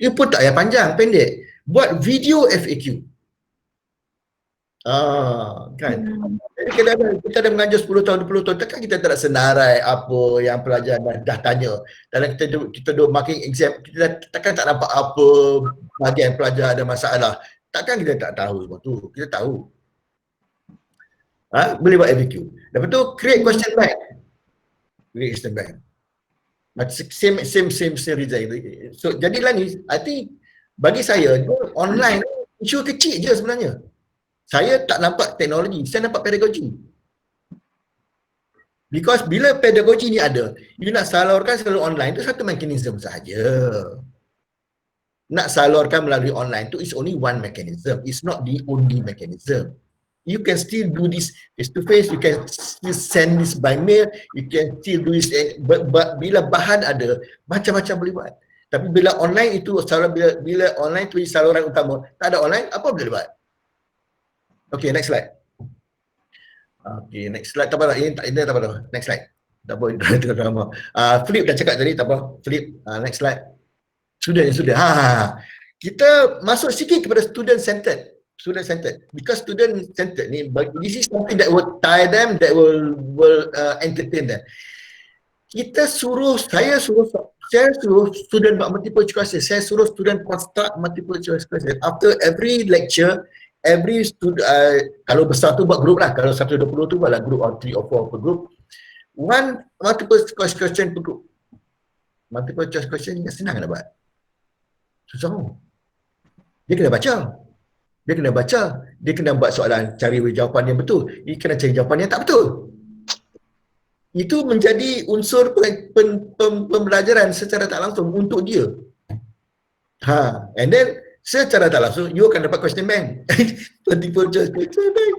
You pun tak payah panjang, pendek. Buat video FAQ. Kan. Jadi kita dah mengajar 10 tahun, 20 tahun, takkan kita tak nak senarai apa yang pelajar dah tanya. Dalam kita duduk marking exam, kita takkan tak nampak apa bahagian pelajar ada masalah. Takkan kita tak tahu semua tu. Kita tahu. Boleh buat FAQ. Lepas tu create question bank. Create question bank. Same result. So jadilah ni, I think bagi saya, online isu kecil je sebenarnya. Saya tak nampak teknologi, saya nampak pedagogi. Because bila pedagogi ni ada, you nak salurkan selalu online tu satu mekanisme sahaja. Nak salurkan melalui online tu is only one mechanism. It's not the only mechanism. You can still do this face to face, you can still send this by mail, you can still do this, bila bahan ada, macam-macam boleh buat. Tapi bila online itu, bila online itu saluran utama, tak ada online, apa boleh buat? Okay, next slide. Okay, next slide. Tak apa, ini tak apa. Next slide. Tak apa, Flip dah cakap tadi, tak apa. Flip, next slide. Sudah. Kita masuk sikit kepada student centered. Because student centered ni, this is something that will tie them, that will entertain them. Saya suruh student buat multiple choices. Saya suruh student construct multiple choice question. After every lecture, every student, kalau besar tu buat group lah. Kalau 120 tu buatlah group or 3 or 4 per group. One multiple choice question per group. Multiple choice question yang senang nak buat. Susah. Dia kena baca. Dia kena buat soalan, cari jawapan yang betul. Dia kena cari jawapan yang tak betul. Itu menjadi unsur pembelajaran secara tak langsung untuk dia. And then secara tak langsung you akan dapat question bank. Multiple choice question bank.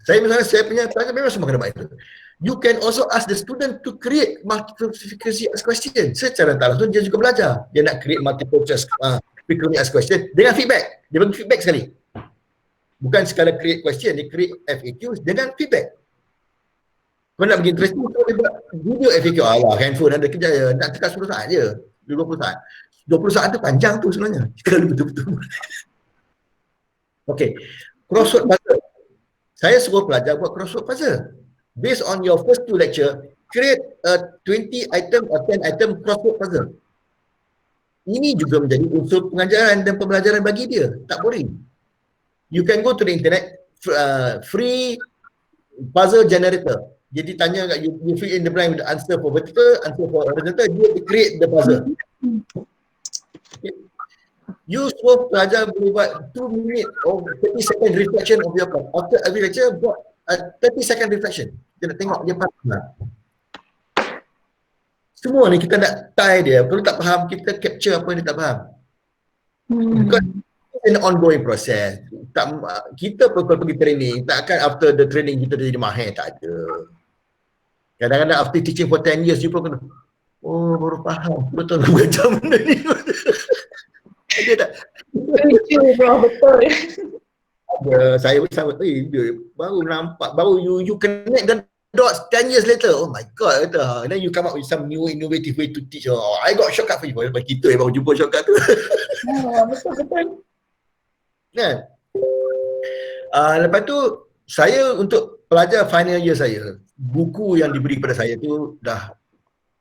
Saya punya pelajar memang semua kena buat itu. You can also ask the student to create multiple frequency question. Secara tak langsung dia juga belajar. Dia nak create multiple choice frequently asked question dengan feedback. Dia bagi feedback sekali. Bukan sekadar create question, dia create FAQs dengan feedback. Kau nak pergi interesting, kau dia buat video FAQ. Alah, handphone ada kerja je, nak tekan 10 saat je, 20 saat. 20 saat tu panjang tu sebenarnya. Kalau betul-betul. Okay, crossword puzzle. Saya suruh pelajar buat crossword puzzle. Based on your first 2 lecture, create a 20 item or 10 item crossword puzzle. Ini juga menjadi unsur pengajaran dan pembelajaran bagi dia. Tak boring. You can go to the internet, free puzzle generator. Jadi tanya kat you fill in the blank with the answer for vertical, answer for horizontal, you create the puzzle. Okay. You suruh pelajar boleh buat 2 minute or 30 second reflection of your part. After every lecture, buat 30 second reflection. Dia nak tengok dia faham lah. Semua ni kita nak tie dia. Kalau tak faham, kita capture apa yang dia tak faham. Because it's an ongoing process. Kita pun kalau pergi training, takkan after the training kita jadi mahir, tak ada. Kadang-kadang after teaching for 10 years, you pun kena, oh baru faham, betul belajar benda ni. Dia tak. Betul. Saya pun sama, dia baru nampak, baru you connect the dots 10 years later, oh my god, and then you come up with some new innovative way to teach. Oh, I got shortcut for you. Kita yang baru jumpa shortcut tu. Betul. Kan? Lepas tu, saya untuk pelajar final year saya, buku yang diberi kepada saya tu dah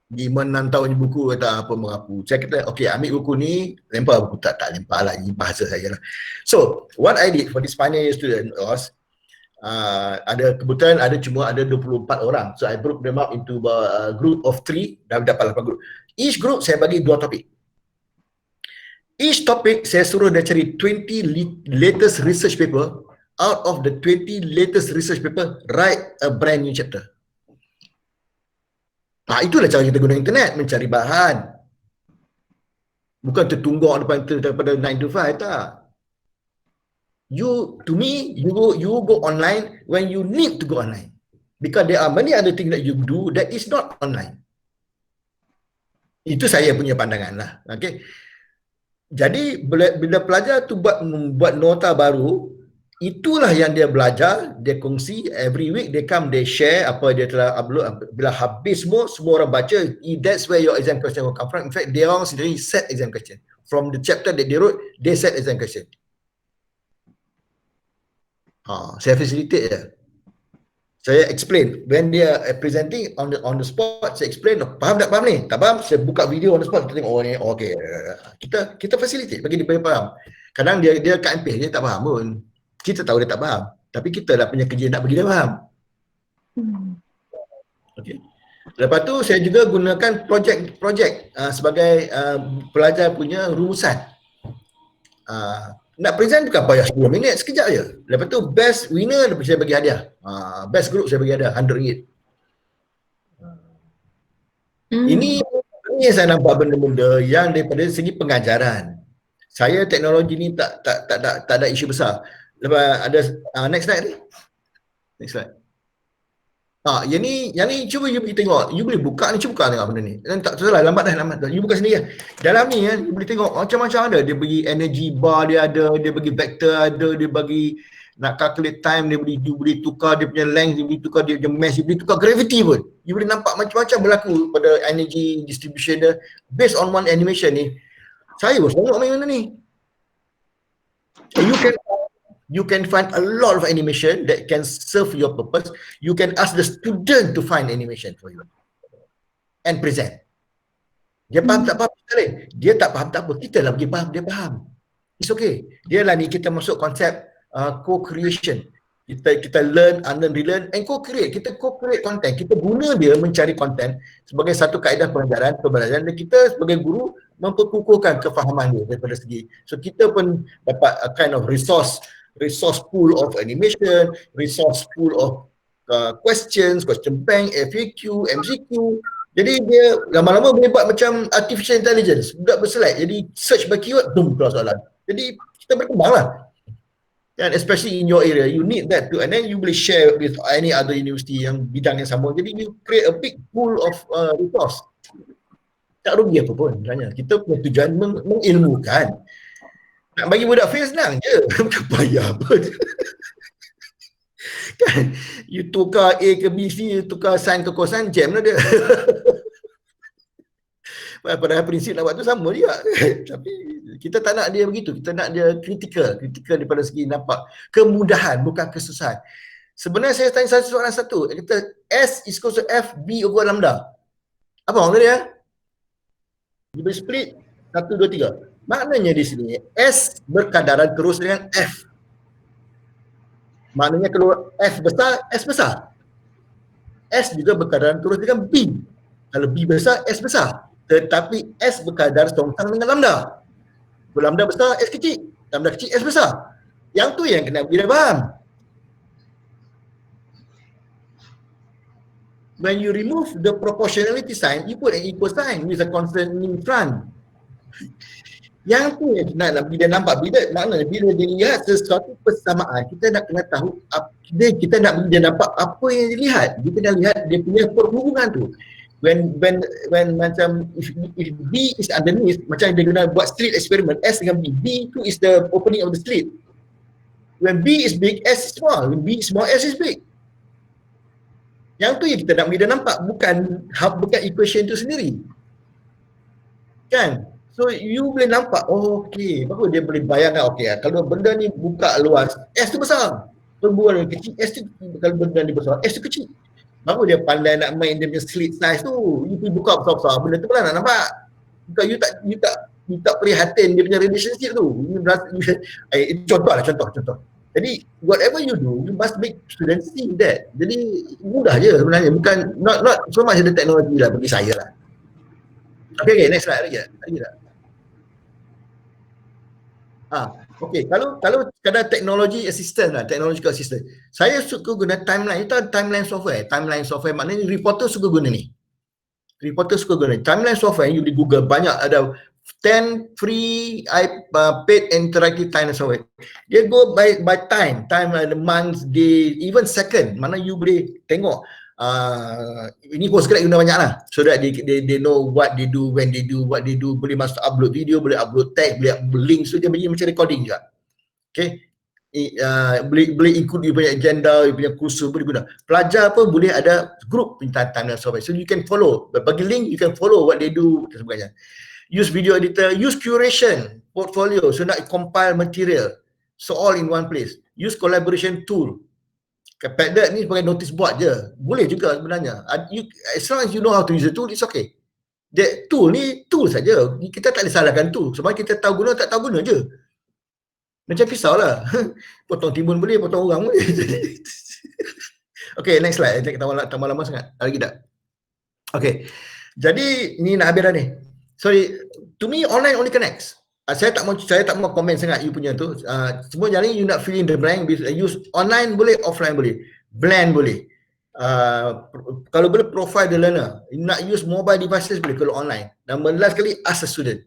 5-6 tahun buku kata apa mengapu. Saya kata, okay, ambil buku ni, lempar buku. Tak lempar lah, ini bahasa saya lah. So, what I did for this final year student was, ada kebetulan cuma ada 24 orang. So, I broke them up into a group of 3, dah dapat 8 group. Each group saya bagi 2 topik. Each topic saya suruh dia cari 20 latest research paper. Out of the 20 latest research paper, write a brand new chapter. Itulah cara kita guna internet, mencari bahan. Bukan tertunggak depan daripada 9 to 5, tak. You go online when you need to go online. Because there are many other things that you do that is not online. Itu saya punya pandangan lah. Okay. Jadi bila pelajar tu buat nota baru, itulah yang dia belajar, dia kongsi, every week they come, they share apa dia telah upload. Bila habis semua orang baca, that's where your exam question will come from. In fact, dia orang sendiri set exam question. From the chapter that they wrote, they set exam question. Saya facilitate je. Saya explain. When dia presenting on the spot, saya explain, faham tak faham ni? Tak faham, saya buka video on the spot, kita tengok, oh ni, okay. Kita facilitate, bagi dia faham. Kadang dia kat MP, dia tak faham pun. Kita tahu dia tak faham, tapi kita lah punya kerja nak bagi dia faham. Okay. Lepas tu saya juga gunakan projek sebagai pelajar punya rumusan. Nak present bukan payah 10 minit, sekejap je. Lepas tu best winner saya bagi hadiah. Best group saya bagi hadiah RM100. Ini saya nampak benda-benda yang daripada segi pengajaran. Saya teknologi ni tak ada isu besar. Lepas ada next slide ni. Next slide. Yang ni cuba you pergi tengok. You boleh buka ni, cuba buka tengok benda ni. Tak salah, lambat dah. You buka sendiri lah. Dalam ni you boleh tengok macam-macam ada. Dia bagi energy bar dia ada, dia bagi vector ada, dia bagi nak calculate time, you boleh tukar dia punya length, dia boleh tukar dia punya mass, dia boleh tukar gravity pun. You boleh nampak macam-macam berlaku pada energy distribution dia. Based on one animation ni, saya pun tengok main benda ni. You can find a lot of animation that can serve your purpose. You can ask the student to find animation for you and present. Dia faham tak faham, dia tak faham tak apa, kita lah bagi faham, dia faham. It's okay. Dia lah ni kita masuk konsep co-creation. Kita learn, unlearn, relearn and co-create. Kita co-create content. Kita guna dia mencari content sebagai satu kaedah pembelajaran dan kita sebagai guru memperkukuhkan kefahaman dia daripada segi. So kita pun dapat a kind of resource pool of animation, resource pool of questions, question bank, FAQ, MCQ. Jadi dia lama-lama boleh buat macam artificial intelligence, budak berselect. Jadi search by keyword, boom, keluar soalan. Jadi kita berkembang lah. And especially in your area, you need that too. And then you boleh share with any other university yang bidang yang sama. Jadi you create a big pool of resource. Tak rugi apa pun sebenarnya. Kita punya tujuan mengilmukan. Nak bagi budak fail senang je. Bukan payah pun. Kan? You tukar A ke B, C, you tukar sin ke cosine, jam lah dia. Padahal prinsip nak buat tu sama juga. Tapi kita tak nak dia begitu. Kita nak dia critical daripada segi nampak kemudahan, bukan kesusahan. Sebenarnya saya tanya satu soalan satu. Kita S is equal to F B over lambda. Apa maksud dia? Dia boleh split 1, 2, 3. Maknanya di sini S berkadaran terus dengan F. Maknanya kalau F besar, S besar. S juga berkadaran terus dengan B. Kalau B besar, S besar. Tetapi S berkadar songkang dengan lambda. Kalau lambda besar, S kecil. Lambda kecil, S besar. Yang tu yang kena bila faham. When you remove the proportionality sign, you put an equal sign with a constant in front. Yang tu yang bila nampak, maknanya bila dia lihat sesuatu persamaan, kita nak kena tahu, kita nak dia nampak apa yang dilihat. Kita nak lihat dia punya perhubungan tu. When macam if B is underneath, macam dia guna buat slit experiment, S dengan B. B tu is the opening of the slit. When B is big, S is small. When B is small, S is big. Yang tu yang kita nak bagi dia nampak, bukan equation tu sendiri. Kan? So you boleh nampak, oh okey, baru dia boleh bayangkan, okey, kalau benda ni buka luas, S tu besar. Kalau benda kecil, S tu, kalau benda ni besar, S tu kecil. Baru dia pandai nak main dia punya slit size tu. You pergi buka besar-besar, benda tu lah nak nampak. Bukan you tak prihatin dia punya relationship tu. Contoh. Jadi whatever you do, you must make students see that. Jadi mudah je sebenarnya, bukan not so much the teknologi lah bagi saya lah. Okay, next slide lagi tak? Okay, kalau sekadar teknologi assistant lah, technological assistant. Saya suka guna timeline. Itu timeline software. Timeline software maknanya reporter suka guna ni. Timeline software, you di Google banyak, ada 10 free paid interactive timeline software. Dia go by time, the month, day, even second. Mana you boleh tengok. Ini Postgrad guna banyak lah, so that they know what they do, when they do, what they do. Boleh masuk upload video, boleh upload tag, boleh upload link. So dia bagi macam recording juga. Okay, boleh include you punya agenda, you punya kursus, boleh guna. Pelajar pun boleh ada group timeline software, so you can follow. Bagi link, you can follow what they do dan sebagainya. Use video editor, use curation portfolio, so nak compile material, so all in one place. Use collaboration tool. Padlet ni sebagai notice board je, boleh juga sebenarnya. As long as you know how to use the tool, it's okay. That tool ni tool saja, kita tak boleh salahkan tool, sebab kita tahu guna tak tahu guna je. Macam pisau lah. Potong timun boleh, potong orang boleh. Okay, next slide. Kita tambah lama sangat. Lagi tak? Okay. Jadi ni nak habis dah ni. Sorry, to me online only connects. Saya tak mau komen sangat you punya tu. Semua yang ni you nak fill in the blank, use online boleh, offline boleh, blend boleh. Kalau boleh profile the learner. You nak use mobile devices boleh kalau online. Dan last kali, ask a student.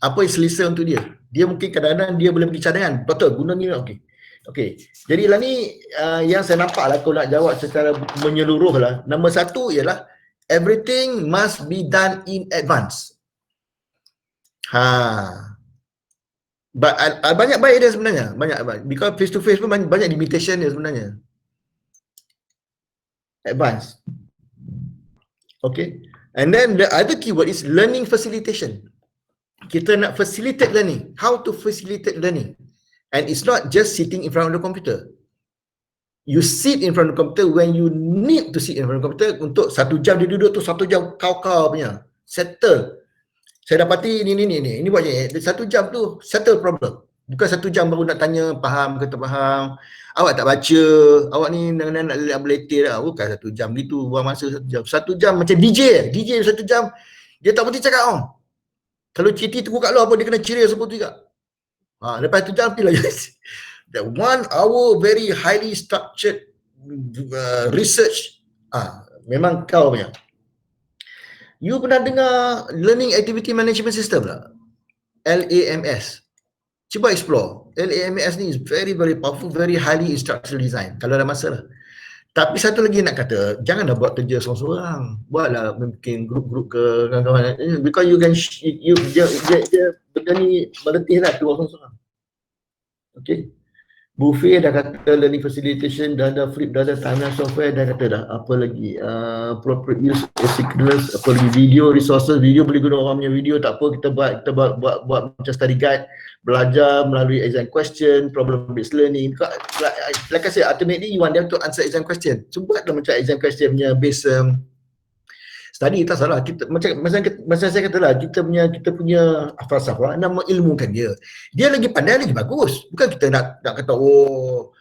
Apa yang selesa untuk dia. Dia mungkin kadang-kadang dia boleh pergi cadangan. Doktor, guna ni okey. Okey. Jadi lah ni yang saya nampak lah, kalau nak jawab secara menyeluruh lah. Nombor satu ialah everything must be done in advance. Banyak baik dia sebenarnya. Banyak. Because face to face pun banyak limitation dia sebenarnya. Advance. Okay. And then the other keyword is learning facilitation. Kita nak facilitate learning. How to facilitate learning. And it's not just sitting in front of the computer. You sit in front of the computer when you need to sit in front of the computer. Untuk 1 jam dia duduk tu, 1 jam kau punya. Settle. Saya dapati ni buat je. 1 jam tu settle problem. Bukan 1 jam baru nak tanya faham ke tak faham. Awak tak baca, awak ni nak beletir lah. Bukan 1 jam gitu, buang masa 1 jam. 1 jam macam DJ 1 jam, dia tak berhenti cakap. Kalau citi tunggu kat luar pun dia kena ceria seperti juga. Lepas 1 jam pilih that 1 hour very highly structured research. Memang kau punya. You pernah dengar Learning Activity Management System tak? LAMS. Cuba explore. LAMS ni is very very powerful, very highly instructional design. Kalau ada masa lah. Tapi satu lagi nak kata, janganlah buat kerja seorang-seorang. Buatlah mungkin grup-grup ke kawan-kawan. Because you can, dia benda ni meletih lah tu seorang-seorang. Okay. Buffet dah kata learning facilitation, dah ada flip, dah ada timeline software, dah kata dah. Apa lagi? Appropriate use asynchronous, apa lagi? Video resources, video boleh guna orang punya video, tak apa, kita buat macam study guide, belajar melalui exam question, problem based learning. Like I said, ultimately you want them to answer exam question. So buatlah macam exam question punya based study, tak salah. Kita macam saya kata lah, kita punya falsafah nak mengilmukan dia. Dia lagi pandai lagi bagus. Bukan kita nak kata oh,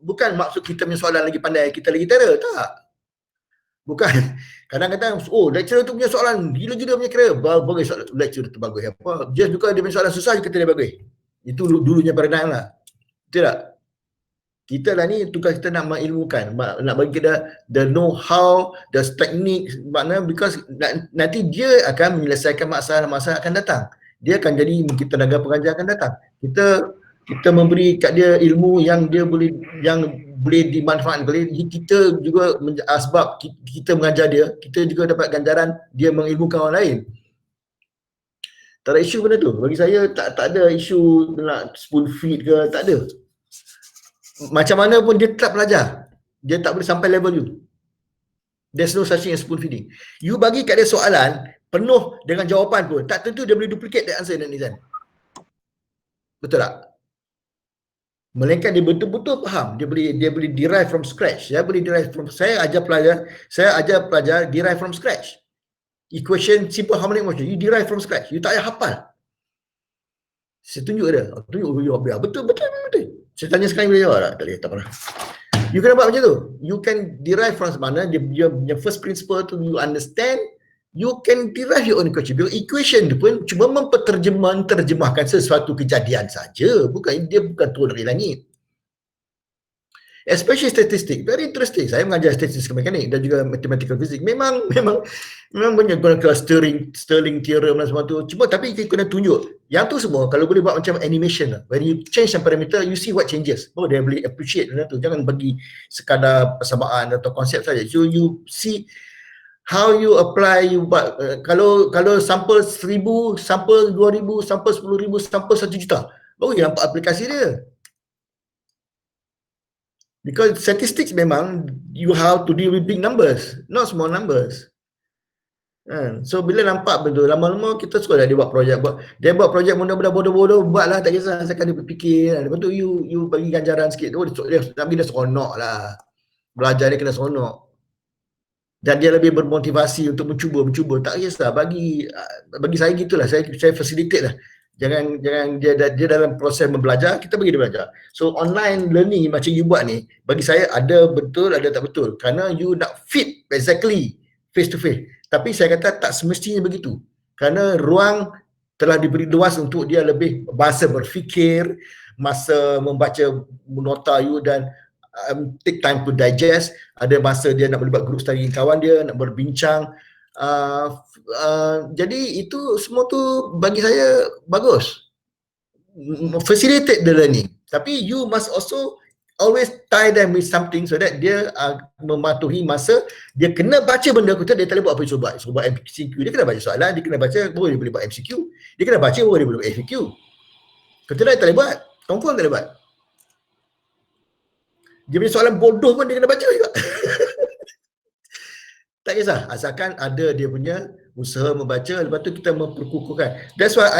bukan maksud kita punya soalan lagi pandai kita lagi terror, tak. Bukan. Kadang-kadang oh lecturer tu punya soalan gila-gila punya kira bagus, lecturer tu bagus apa. Just because dia punya soalan susah je kata dia bagus. Itu dulunya paradigm lah. Betul tak? Kita lah ni tugas kita nak mengilmukan, nak bagi kita the know how, the technique, makna because nanti dia akan menyelesaikan masalah-masalah akan datang. Dia akan jadi mungkin tenaga pengajar akan datang. Kita memberi kat dia ilmu yang dia boleh dimanfaatkan. Kita juga sebab kita mengajar dia, kita juga dapat ganjaran dia mengilmukan orang lain. Tak ada isu benda tu. Bagi saya tak ada isu nak spoon feed ke, tak ada. Macam mana pun dia tetap belajar. Dia tak boleh sampai level you. There's no such thing as spoon feeding. You bagi kat dia soalan penuh dengan jawapan pun, tak tentu dia boleh duplicate the answer dan exam. Betul tak? Melainkan dia betul-betul faham. Dia boleh derive from scratch. Saya ajar pelajar derive from scratch. Equation, simple harmonic motion, you derive from scratch. You tak payah hafal. Saya tunjuk dia. Betul. Saya tanya sekarang boleh jawab tak? Tak pernah. You kena buat macam tu. You can derive from mana dia punya first principle tu you understand. You can derive your own equation. Because equation tu pun cuma terjemahkan sesuatu kejadian saja. Dia bukan turun dari langit. Especially statistik, very interesting. Saya mengajar statistik mekanik dan juga mathematical physics. Memang banyak guna Stirling theorem dan semua tu. Cuma tapi kita kena tunjuk. Yang tu semua kalau boleh buat macam animation lah. When you change some parameter, you see what changes. Oh, dia boleh appreciate benda tu. Jangan bagi sekadar persamaan atau konsep saja. So you see how you apply, you buat. Kalau sampel 1,000, sampel 2,000, sampel 10,000, sampel 1 juta. Baru dia nampak aplikasi dia. Because statistics memang you have to deal with big numbers, not small numbers. So bila nampak betul, lama-lama kita suka dah dia buat projek mudah-mudah bodoh-bodoh, buatlah, tak kisah, saya akan dia berfikir. Lepas tu you bagi ganjaran sikit, tapi dia seronok lah. Belajar dia kena seronok. Dan dia lebih bermotivasi untuk mencuba, tak kisah, bagi saya gitulah, saya facilitate lah. Jangan dia dalam proses membelajar, kita bagi dia belajar. So online learning macam you buat ni, bagi saya ada betul, ada tak betul. Kerana you nak fit exactly face to face. Tapi saya kata tak semestinya begitu. Kerana ruang telah diberi luas untuk dia lebih masa berfikir, masa membaca nota you dan take time to digest. Ada masa dia nak boleh buat group study dengan kawan dia, nak berbincang. Jadi itu semua tu bagi saya bagus, facilitate the learning. Tapi you must also always tie them with something so that dia mematuhi masa dia kena baca benda tu. Dia tak boleh buat apa suruh buat MCQ. Dia kena baca soalan, dia kena baca baru dia boleh buat MCQ. Dia kena baca baru dia boleh buat FAQ. Kata dia tak boleh buat, confirm tak boleh buat. Dia punya soalan bodoh pun dia kena baca juga. Tak kisah, asalkan ada dia punya usaha membaca, lepas tu kita memperkukuhkan. That's why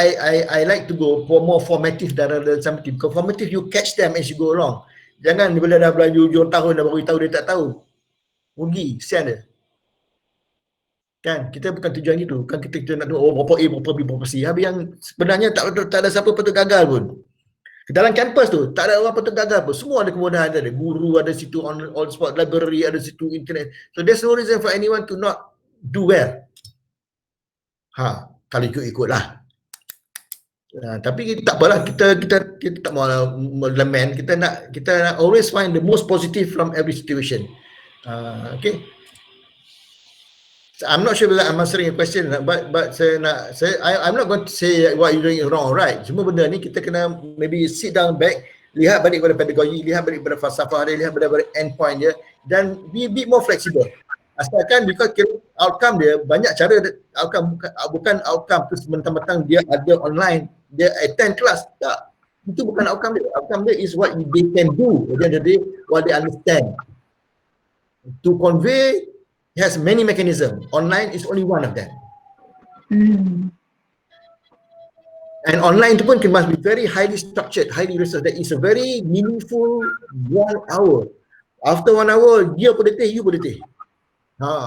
I like to go for more formative rather than summative. Because formative you catch them as you go along. Jangan bila dah berlanjur 7 tahun dah baru tahu dia tak tahu. Rugi, kesian dia. Kan, kita bukan tujuan itu. Kan kita nak tahu berapa A, berapa B, berapa C. Habis yang sebenarnya tak ada siapa patut gagal pun. Dalam kampus tu, tak ada orang patut gagal pun. Semua ada kemudahan. Ada guru, ada situ on spot library, ada situ internet. So there's no reason for anyone to not do well. Kalau ikut-ikutlah. Tapi tak apalah, kita tak mahu lament. Kita nak always find the most positive from every situation. Okay. I'm not sure whether I'm answering your question, but I'm not going to say what you're doing is wrong or right. Semua benda ni kita kena maybe sit down back, lihat balik pada pedagogi, lihat balik pada falsafah dia, lihat balik pada endpoint dia, dan be more flexible. Asalkan because outcome dia banyak cara, outcome bukan outcome tu mentang-mentang dia ada online, dia attend kelas, tak. Itu bukan outcome dia. Outcome dia is what they can do, jadi what they understand. To convey has many mechanisms. Online is only one of them. And online tu pun must be very highly structured, highly researched. That is a very meaningful 1 hour. After 1 hour, dia pun letih, you pun letih.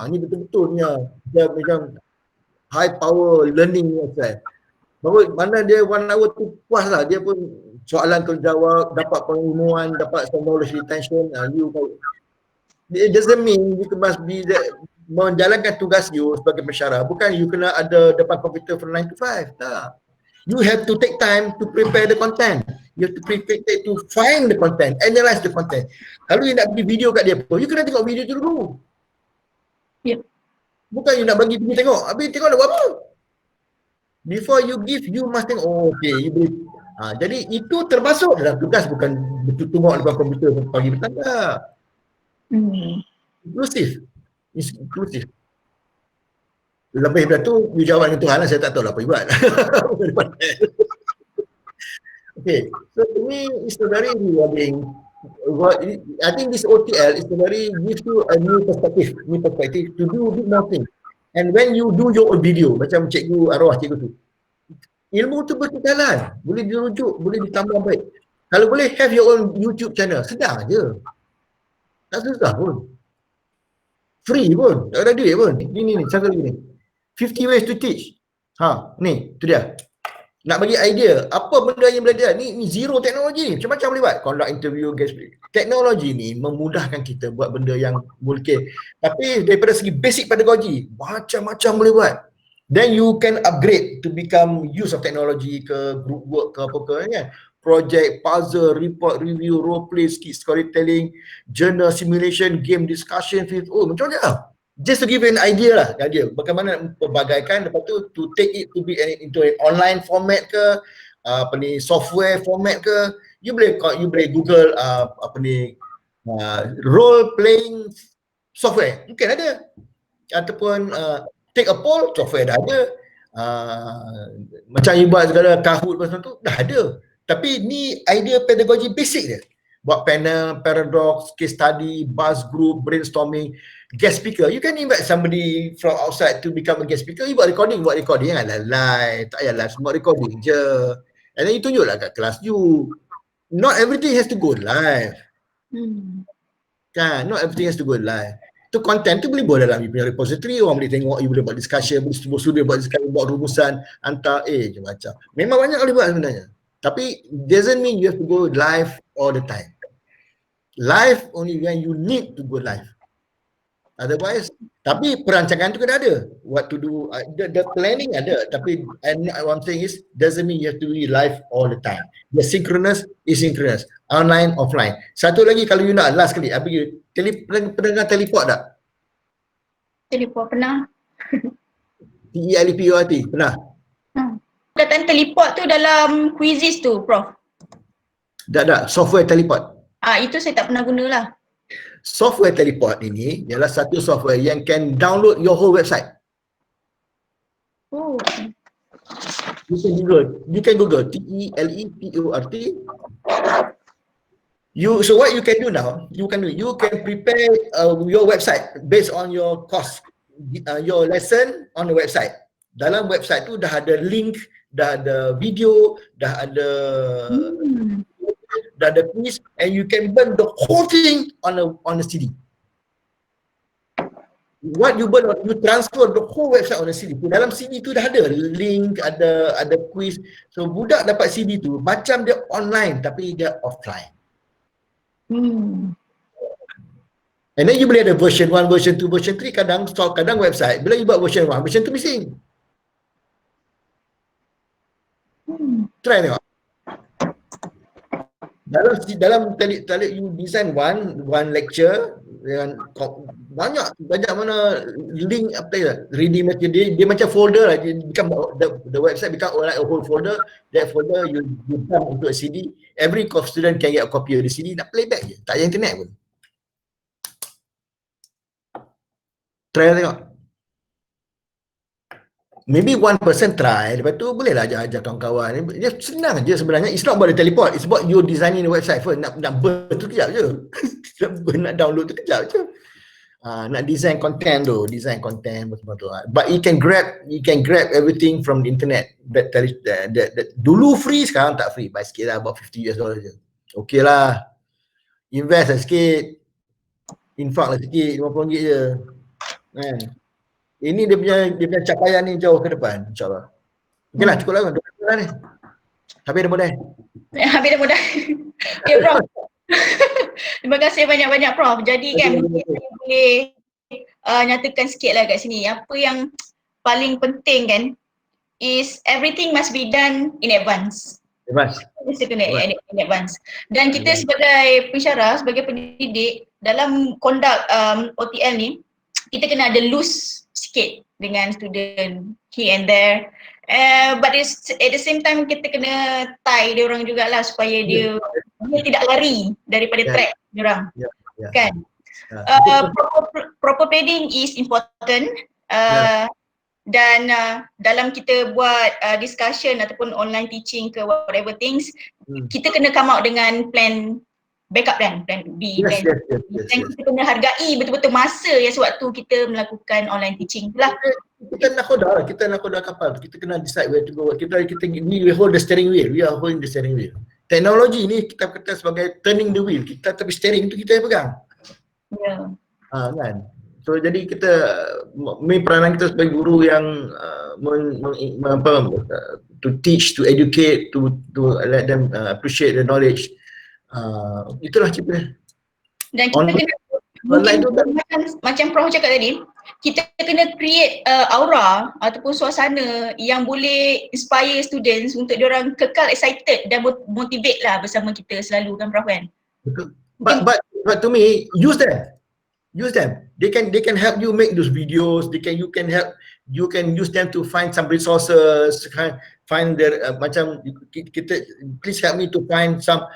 Ni betul-betul dia macam high power learning exercise. Bahawa mana dia 1 hour tu puas lah, dia pun soalan terjawab, dapat pengumuman, dapat some knowledge retention. It doesn't mean you must be menjalankan tugas you sebagai pensyarah. Bukan you kena ada depan komputer from 9 to 5. Tak. You have to take time to prepare the content. You have to prepare to find the content, analyze the content. Kalau you nak bagi video kat dia pun, you kena tengok video tu dulu. Yep. Bukan you nak bagi pergi tengok, habis tengok nak buat apa? Before you give, you must think, oh okay, you boleh. Jadi itu termasuk dalam tugas, bukan betul tengok depan komputer pagi petang. Tak. Inklusif. Lebih daripada tu, you jawab dengan Tuhan lah, saya tak tahu lah apa you buat. Okay, so to me, it's a very rewarding. I think this OTL is a very, gives you a new perspective to do a bit more things. And when you do your own video, macam cikgu arwah cikgu tu, ilmu tu berjalan, boleh dirujuk, boleh ditambah baik. Kalau boleh have your own YouTube channel, sedang je. Tak susah pun. Free pun, tak ada duit pun. Ni, satu lagi ni. 50 ways to teach. Ni, tu dia. Nak bagi idea, apa benda yang belajar ni zero teknologi ni. Macam-macam boleh buat. Conduct interview, guest speaker. Teknologi ni memudahkan kita buat benda yang mungkin. Tapi daripada segi basic pedagogi, macam-macam boleh buat. Then you can upgrade to become use of technology ke group work ke apa ke kan. Project, puzzle, report, review, role play, skit storytelling, journal simulation, game discussion, macam-macam. Just to give you an idea lah, bagaimana perbagaikan, lepas tu to take it to be into an online format ke, software format ke, you boleh Google role playing software, mungkin ada, ataupun take a poll, software dah ada, macam you buat segala Kahoot macam tu, dah ada. Tapi ni idea pedagogi basic dia. Buat panel, paradox, case study, buzz group, brainstorming, guest speaker. You can invite somebody from outside to become a guest speaker. You buat recording janganlah live. Tak payah live, semua recording je. And then you tunjuklah kat kelas you. Not everything has to go live. Kan, not everything has to go live. Tu content tu boleh buat dalam you punya repository, orang boleh tengok, you boleh buat discussion, boleh studio buat discussion, buat rumusan, hantar, macam-macam. Memang banyak boleh buat sebenarnya. Tapi doesn't mean you have to go live all the time. Live only when you need to go live. Otherwise, tapi perancangan tu kena ada. What to do, the planning ada. Tapi one thing is, doesn't mean you have to be live all the time. The synchronous is synchronous. Online, offline. Satu lagi kalau you nak, last kali, pernah teleport tak? Teleport pernah. TELEPORT, pernah? Datang teleport tu dalam quizzes tu, Prof. Tak, software teleport. Itu saya tak pernah guna lah. Software teleport ini ialah satu software yang can download your whole website. Oh. You can Google TELEPORT. So what you can do now, you can prepare your website based on your course, your lesson on the website. Dalam website tu dah ada link, dah ada video, dah ada quiz, and you can burn the whole thing on a CD. What you burn, you transfer the whole website on a CD. Dalam CD tu dah ada link, ada quiz. So budak dapat CD tu macam dia online tapi dia offline. And then you boleh ada version 1, version 2, version 3. Kadang website, bila you buat version 1, version 2 missing. Try tengok. Dalam you design one lecture dengan banyak mana link apa ya, reading material dia macam folder lah, dia become the website become like a whole folder. That folder you dump into a CD, every student can get a copy of the CD, nak playback je, tak payah internet pun. Try tengok. Maybe one person try, lepas tu bolehlah ajar kawan-kawan. Dia senang je sebenarnya. It's not about the teleport, it's about you designing the website first. Nak burn tu kejap je. Nak download tu kejap je. Nak design content tu, betul-betul. But you can grab everything from the internet. That dulu free, sekarang tak free. Bayar sikit lah, about $50 je. Okay lah. Invest lah sikit. Infak lah sikit, RM50 je. Kan? Ini dia punya capaian ni jauh ke depan, insyaAllah. Okey lah, cukup lah. Dah ni. Habis dah mudah. Habis dah mudah. Okay, Prof. Terima kasih banyak-banyak, Prof. Jadi kan, mungkin saya boleh nyatakan sikit lah kat sini. Apa yang paling penting kan, is everything must be done in advance. Mesti kena in advance. Dan kita sebagai pensyarah, sebagai pendidik, dalam conduct OTL ni, kita kena ada loose sikit dengan student here and there. But at the same time kita kena tie dia orang jugalah supaya dia tidak lari daripada track dia orang. Kan? Proper planning is important. Dan dalam kita buat discussion ataupun online teaching ke whatever things, kita kena come out dengan plan backup plan B, plan dan kita kena hargai betul-betul masa yang sewaktu kita melakukan online teaching itulah. Kita nak koda kapal, kita kena decide where to go. Kita we hold the steering wheel, we are holding the steering wheel. Teknologi ni kita kata sebagai turning the wheel, kita tapi steering tu kita yang pegang. Kan. So jadi kita peranan kita sebagai guru yang to teach, to educate, to let them appreciate the knowledge. Itulah cerita. Dan kita kena macam Prof cakap tadi, kita kena create aura ataupun suasana yang boleh inspire students untuk diorang kekal excited dan motivate lah bersama kita selalu kan, Prof kan? Betul. But to me, use them. They can help you make those videos. You can use them to find some resources, find their macam kita, please help me to find some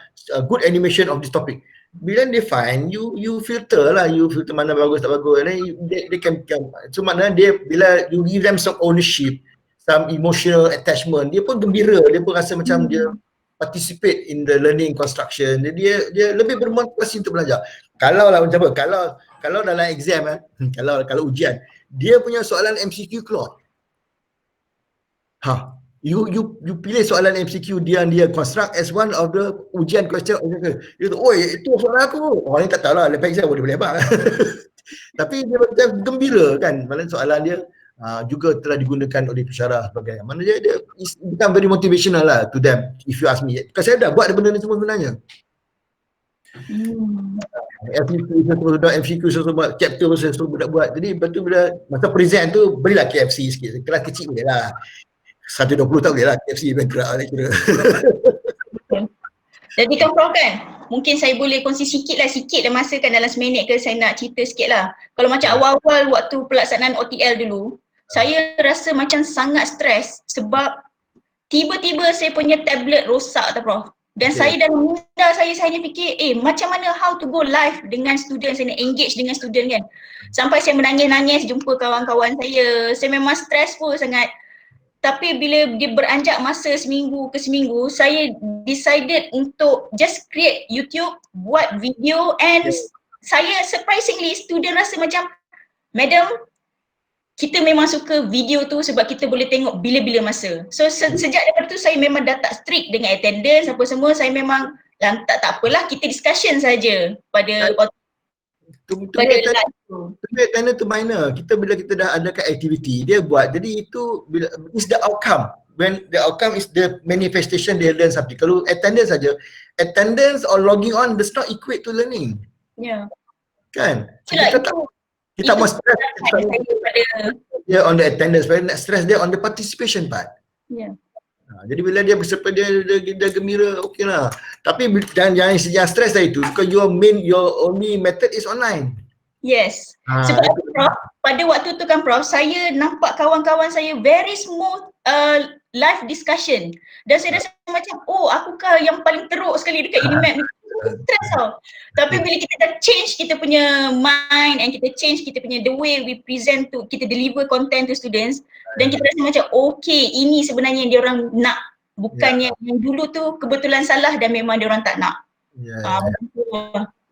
good animation of this topic. Bila they find, you filter mana bagus tak bagus, and then they can so maknanya dia bila you give them some ownership, some emotional attachment, dia pun gembira, dia pun rasa macam dia participate in the learning construction. Dia lebih bermotivasi untuk belajar. Kalau lah macam apa, kalau dalam exam kalau ujian dia punya soalan MCQ keluar, you pilih soalan MCQ dia construct as one of the ujian question. Dia tu, oi itu soalan aku. Orang ni tak tahu lah, lepas exam boleh abang. Tapi dia macam gembira kan, malah soalan dia juga telah digunakan oleh pensyarah sebagai, maknanya dia become very motivational lah to them, if you ask me. Because saya dah buat benda ni semua sebenarnya. MCQ semua, chapter saya buat. Jadi lepas tu bila masa present tu berilah KFC sikit, kelas kecil boleh lah. 120 tak boleh lah KFC bankrupt lah kira. Jadi kan Prof kan, mungkin saya boleh kongsi sikit lah masa kan dalam seminit ke saya nak cerita sikit lah. Kalau macam awal-awal waktu pelaksanaan OTL dulu, saya rasa macam sangat stres sebab tiba-tiba saya punya tablet rosak tau Prof. Dan saya dalam minda saya hanya fikir, macam mana how to go live dengan student, saya nak engage dengan student kan. Sampai saya menangis-nangis jumpa kawan-kawan saya memang stressful sangat. Tapi bila dia beranjak masa seminggu ke seminggu, saya decided untuk just create YouTube, buat video, and saya surprisingly student rasa macam, Madam, kita memang suka video tu sebab kita boleh tengok bila-bila masa. So sejak daripada tu saya memang dah tak strict dengan attendance apa semua, saya memang tak apalah, kita discussion saja pada Tender to minor. Bila kita dah adakan aktiviti, dia buat. Jadi itu is the outcome. When the outcome is the manifestation, dia learn something. Kalau attendance saja, attendance or logging on does not equate to learning. Kan? Kita mau stress dia on the attendance, but nak stress dia on the participation part. Jadi bila dia bersepa, dia gembira, okey lah. Tapi jangan stress lah itu, because your only method is online. Yes. Sebab apa, Prof, pada waktu tu kan Prof, saya nampak kawan-kawan saya very smooth live discussion. Dan saya rasa macam, oh akukah yang paling teruk sekali dekat Unimed ni. Stress tau. Tapi bila kita dah change kita punya mind and kita change kita punya the way we present to, kita deliver content to students, dan kita rasa macam okay, ini sebenarnya yang diorang nak. Bukannya yang dulu tu kebetulan salah dan memang diorang tak nak.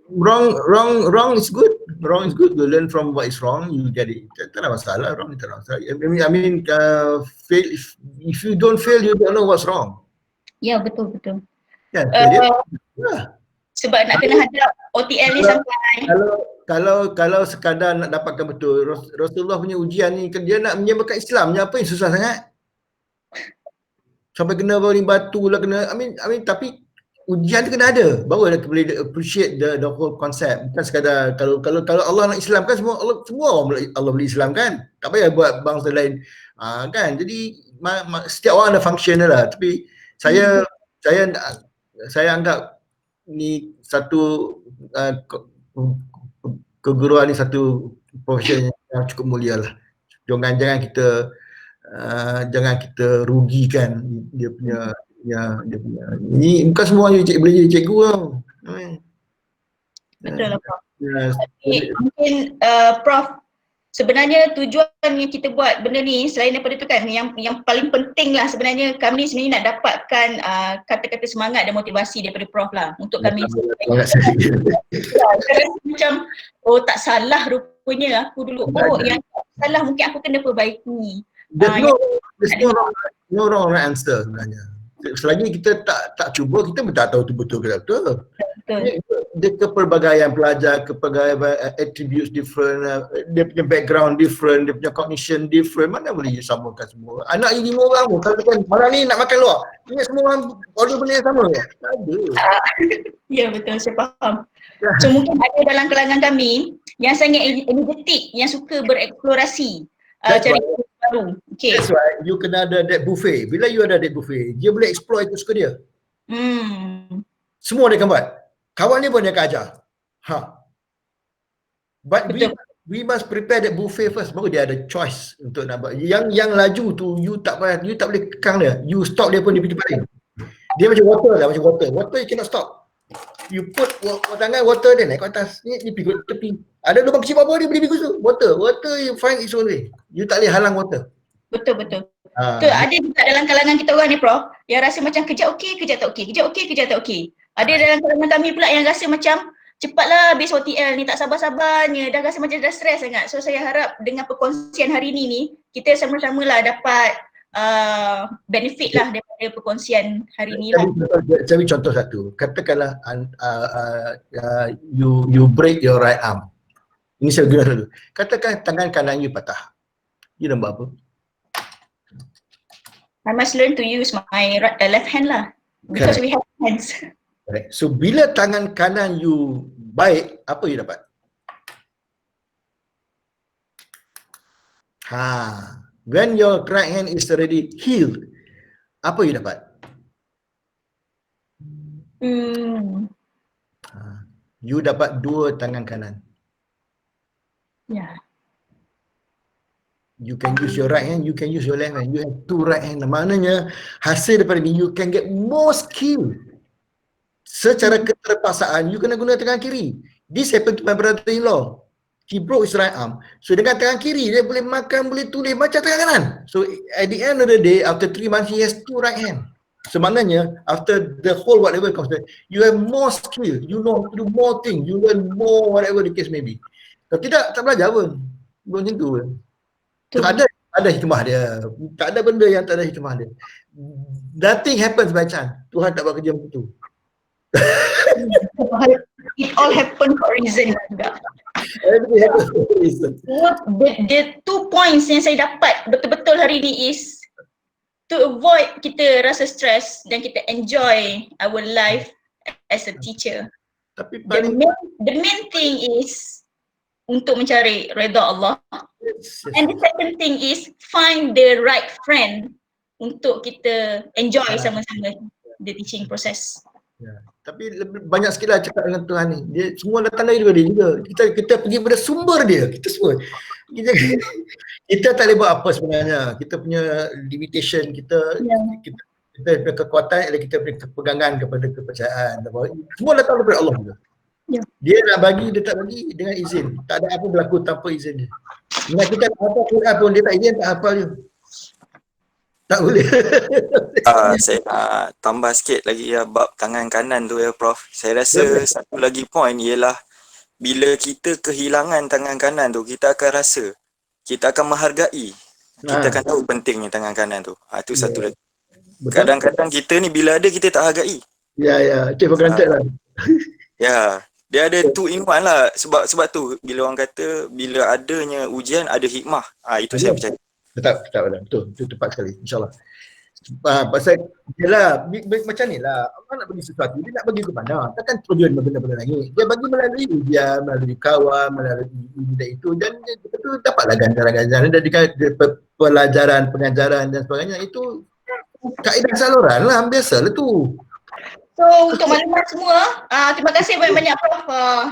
Wrong is good. Wrong is good. You learn from what is wrong. You get it. Tak ada masalah. Wrong tak ada masalah. Fail. If you don't fail, you don't know what's wrong. Ya, betul. Kan? Sebab nak kena hadap OTL ni sampai. Kalau sekadar nak dapatkan betul, Rasulullah punya ujian ni, dia nak menyembahkan Islam, apa yang susah sangat? Sampai kena baling batu lah, kena, tapi ujian tu kena ada, baru dia boleh appreciate the whole concept. Bukan sekadar kalau Allah nak Islamkan semua orang Allah boleh Islamkan. Tak payah buat bangsa lain. Kan? Jadi setiap orang ada function dia lah. Tapi saya anggap ni satu keguruan ni satu profession yang cukup mulia lah. Jangan kita rugikan dia punya ni, bukan semua orang boleh jadi cikgu tau. Betul lah Prof. Mungkin Prof, sebenarnya tujuan yang kita buat benda ni selain daripada tu kan, yang paling penting lah sebenarnya kami sebenarnya nak dapatkan kata-kata semangat dan motivasi daripada Prof lah untuk kami. Macam tak salah rupanya aku dulu. Yang salah mungkin aku kena perbaiki. There's no wrong answer sebenarnya. Selagi kita tak cuba, kita pun tak tahu tu betul ke tak betul. Dia kepelbagaian pelajar, kepelbagaian attributes different, dia punya background different, dia punya cognition different, mana boleh samakan semua. Anak ini 5 orang pun, kalau kan malam ni nak makan luar, ingat semua orang order benda yang sama ke? Tak ada. Ya betul, saya faham. So mungkin ada dalam kalangan kami yang sangat energetik, yang suka bereksplorasi, cari baru. Okay. That's why you kena ada that buffet. Bila you ada that buffet, dia boleh explore itu suka dia. Semua dia akan buat. Kawan dia pun dia akan ajar. But we must prepare that buffet first, baru dia ada choice untuk nak buat. Yang laju tu you tak boleh kekang dia. You stop dia pun dia pergi paling. Dia macam water lah, macam water. Water you cannot stop. You put tangan water dia naik ke atas, ni pergi ke tepi. Ada lubang kecil apa dia boleh pergi ke situ. Water you find its own way. You tak boleh halang water. Betul. Tu ada juga dalam kalangan kita orang ni Prof, yang rasa macam kejap okey, kejap tak okey, kejap okey, kejap tak okey. Ada dalam kalangan kami pula yang rasa macam cepatlah habis OTL ni, tak sabar-sabarnya, dah rasa macam dah stres sangat. So saya harap dengan perkongsian hari ni kita sama-sama lah dapat benefit lah daripada perkongsian hari ni lah. Saya beri contoh satu. Katakanlah you break your right arm. Ini saya guna dulu. Katakan tangan kanan you patah. You nak buat apa? I must learn to use my left hand lah. Because we have hands. Right. So bila tangan kanan you baik, apa you dapat? When your right hand is already healed, apa you dapat? You dapat 2 tangan kanan. Yeah. You can use your right hand, you can use your left hand. You have 2 right hand. Maknanya hasil daripada ni you can get more skill. Secara keterpaksaan you kena guna tangan kiri. This happened to my brother-in-law. He broke his right arm. So dengan tangan kiri dia boleh makan, boleh tulis macam tangan kanan. So at the end of the day, after 3 months he has 2 right hand. So maknanya after the whole whatever comes there, you have more skill. You know how to do more things. You learn more whatever the case may be. Kalau tidak, tak belajar pun. Macam tu pun. So, ada hikmah dia. Tak ada benda yang tak ada hikmah dia. Nothing happens by chance. Tuhan tak buat kerja macam tu. It all happened for a reason juga. Everything happens for a reason. The 2 points yang saya dapat betul-betul hari ni is to avoid kita rasa stress dan kita enjoy our life as a teacher. Tapi the main thing is untuk mencari redha Allah. And the second thing is find the right friend untuk kita enjoy sama-sama the teaching process. Ya. Tapi lebih banyak sikit lah cakap dengan Tuhan ni. Dia semua datang dari dia juga. Kita pergi pada sumber dia. Kita semua. Kita, kita tak boleh buat apa sebenarnya. Kita punya limitation, kita Ya. kita punya kekuatan adalah kita punya kepegangan kepada kepercayaan. Semua datang daripada Allah juga. Ya. Dia nak bagi, dia tak bagi dengan izin. Tak ada apa berlaku tanpa izin dia. Bila kita nak hafal Quran pun dia tak izin, tak hafal je. Tak boleh. Saya nak tambah sikit lagi ya, bab tangan kanan tu ya Prof. Saya rasa satu lagi point ialah bila kita kehilangan tangan kanan tu, kita akan rasa, kita akan menghargai, kita akan tahu pentingnya tangan kanan tu. Itu satu lagi. Betul? Kadang-kadang kita ni bila ada kita tak hargai. Ya, take for granted lah. Ya, dia ada two in one lah. Sebab tu bila orang kata bila adanya ujian ada hikmah. Itu saya percaya. Betul. Itu tepat sekali. InsyaAllah. Pasal yelah, macam ni lah. Allah nak bagi sesuatu, dia nak bagi ke mana? Takkan terjun benda-benda langit. Dia bagi melalui ujian, melalui kawan, melalui ini dan itu. Dan itu dapatlah ganjaran-ganjaran dari pelajaran, pengajaran dan sebagainya. Itu kaedah saluran lah, biasalah tu. So untuk maklumat semua, terima kasih banyak-banyak Prof.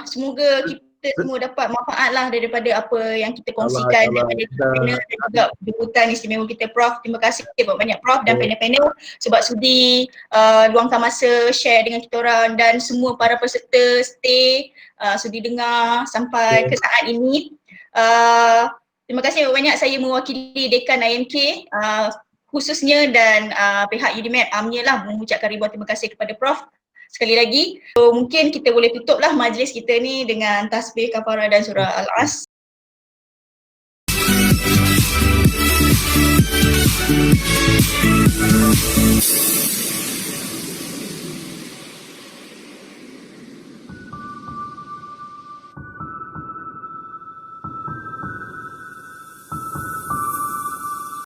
Semoga kita semua dapat manfaat lah daripada apa yang kita kongsikan daripada panel dan juga jemputan istimewa kita Prof. Terima kasih banyak-banyak Prof dan panel-panel sebab sudi luangkan masa share dengan kita orang dan semua para peserta stay sudi dengar sampai ke saat ini. Terima kasih banyak saya mewakili Dekan IMK khususnya dan pihak UDMAP amnya lah mengucapkan ribuan terima kasih kepada Prof sekali lagi. So, mungkin kita boleh tutuplah majlis kita ni dengan tasbih, kafarah dan surah Al-As.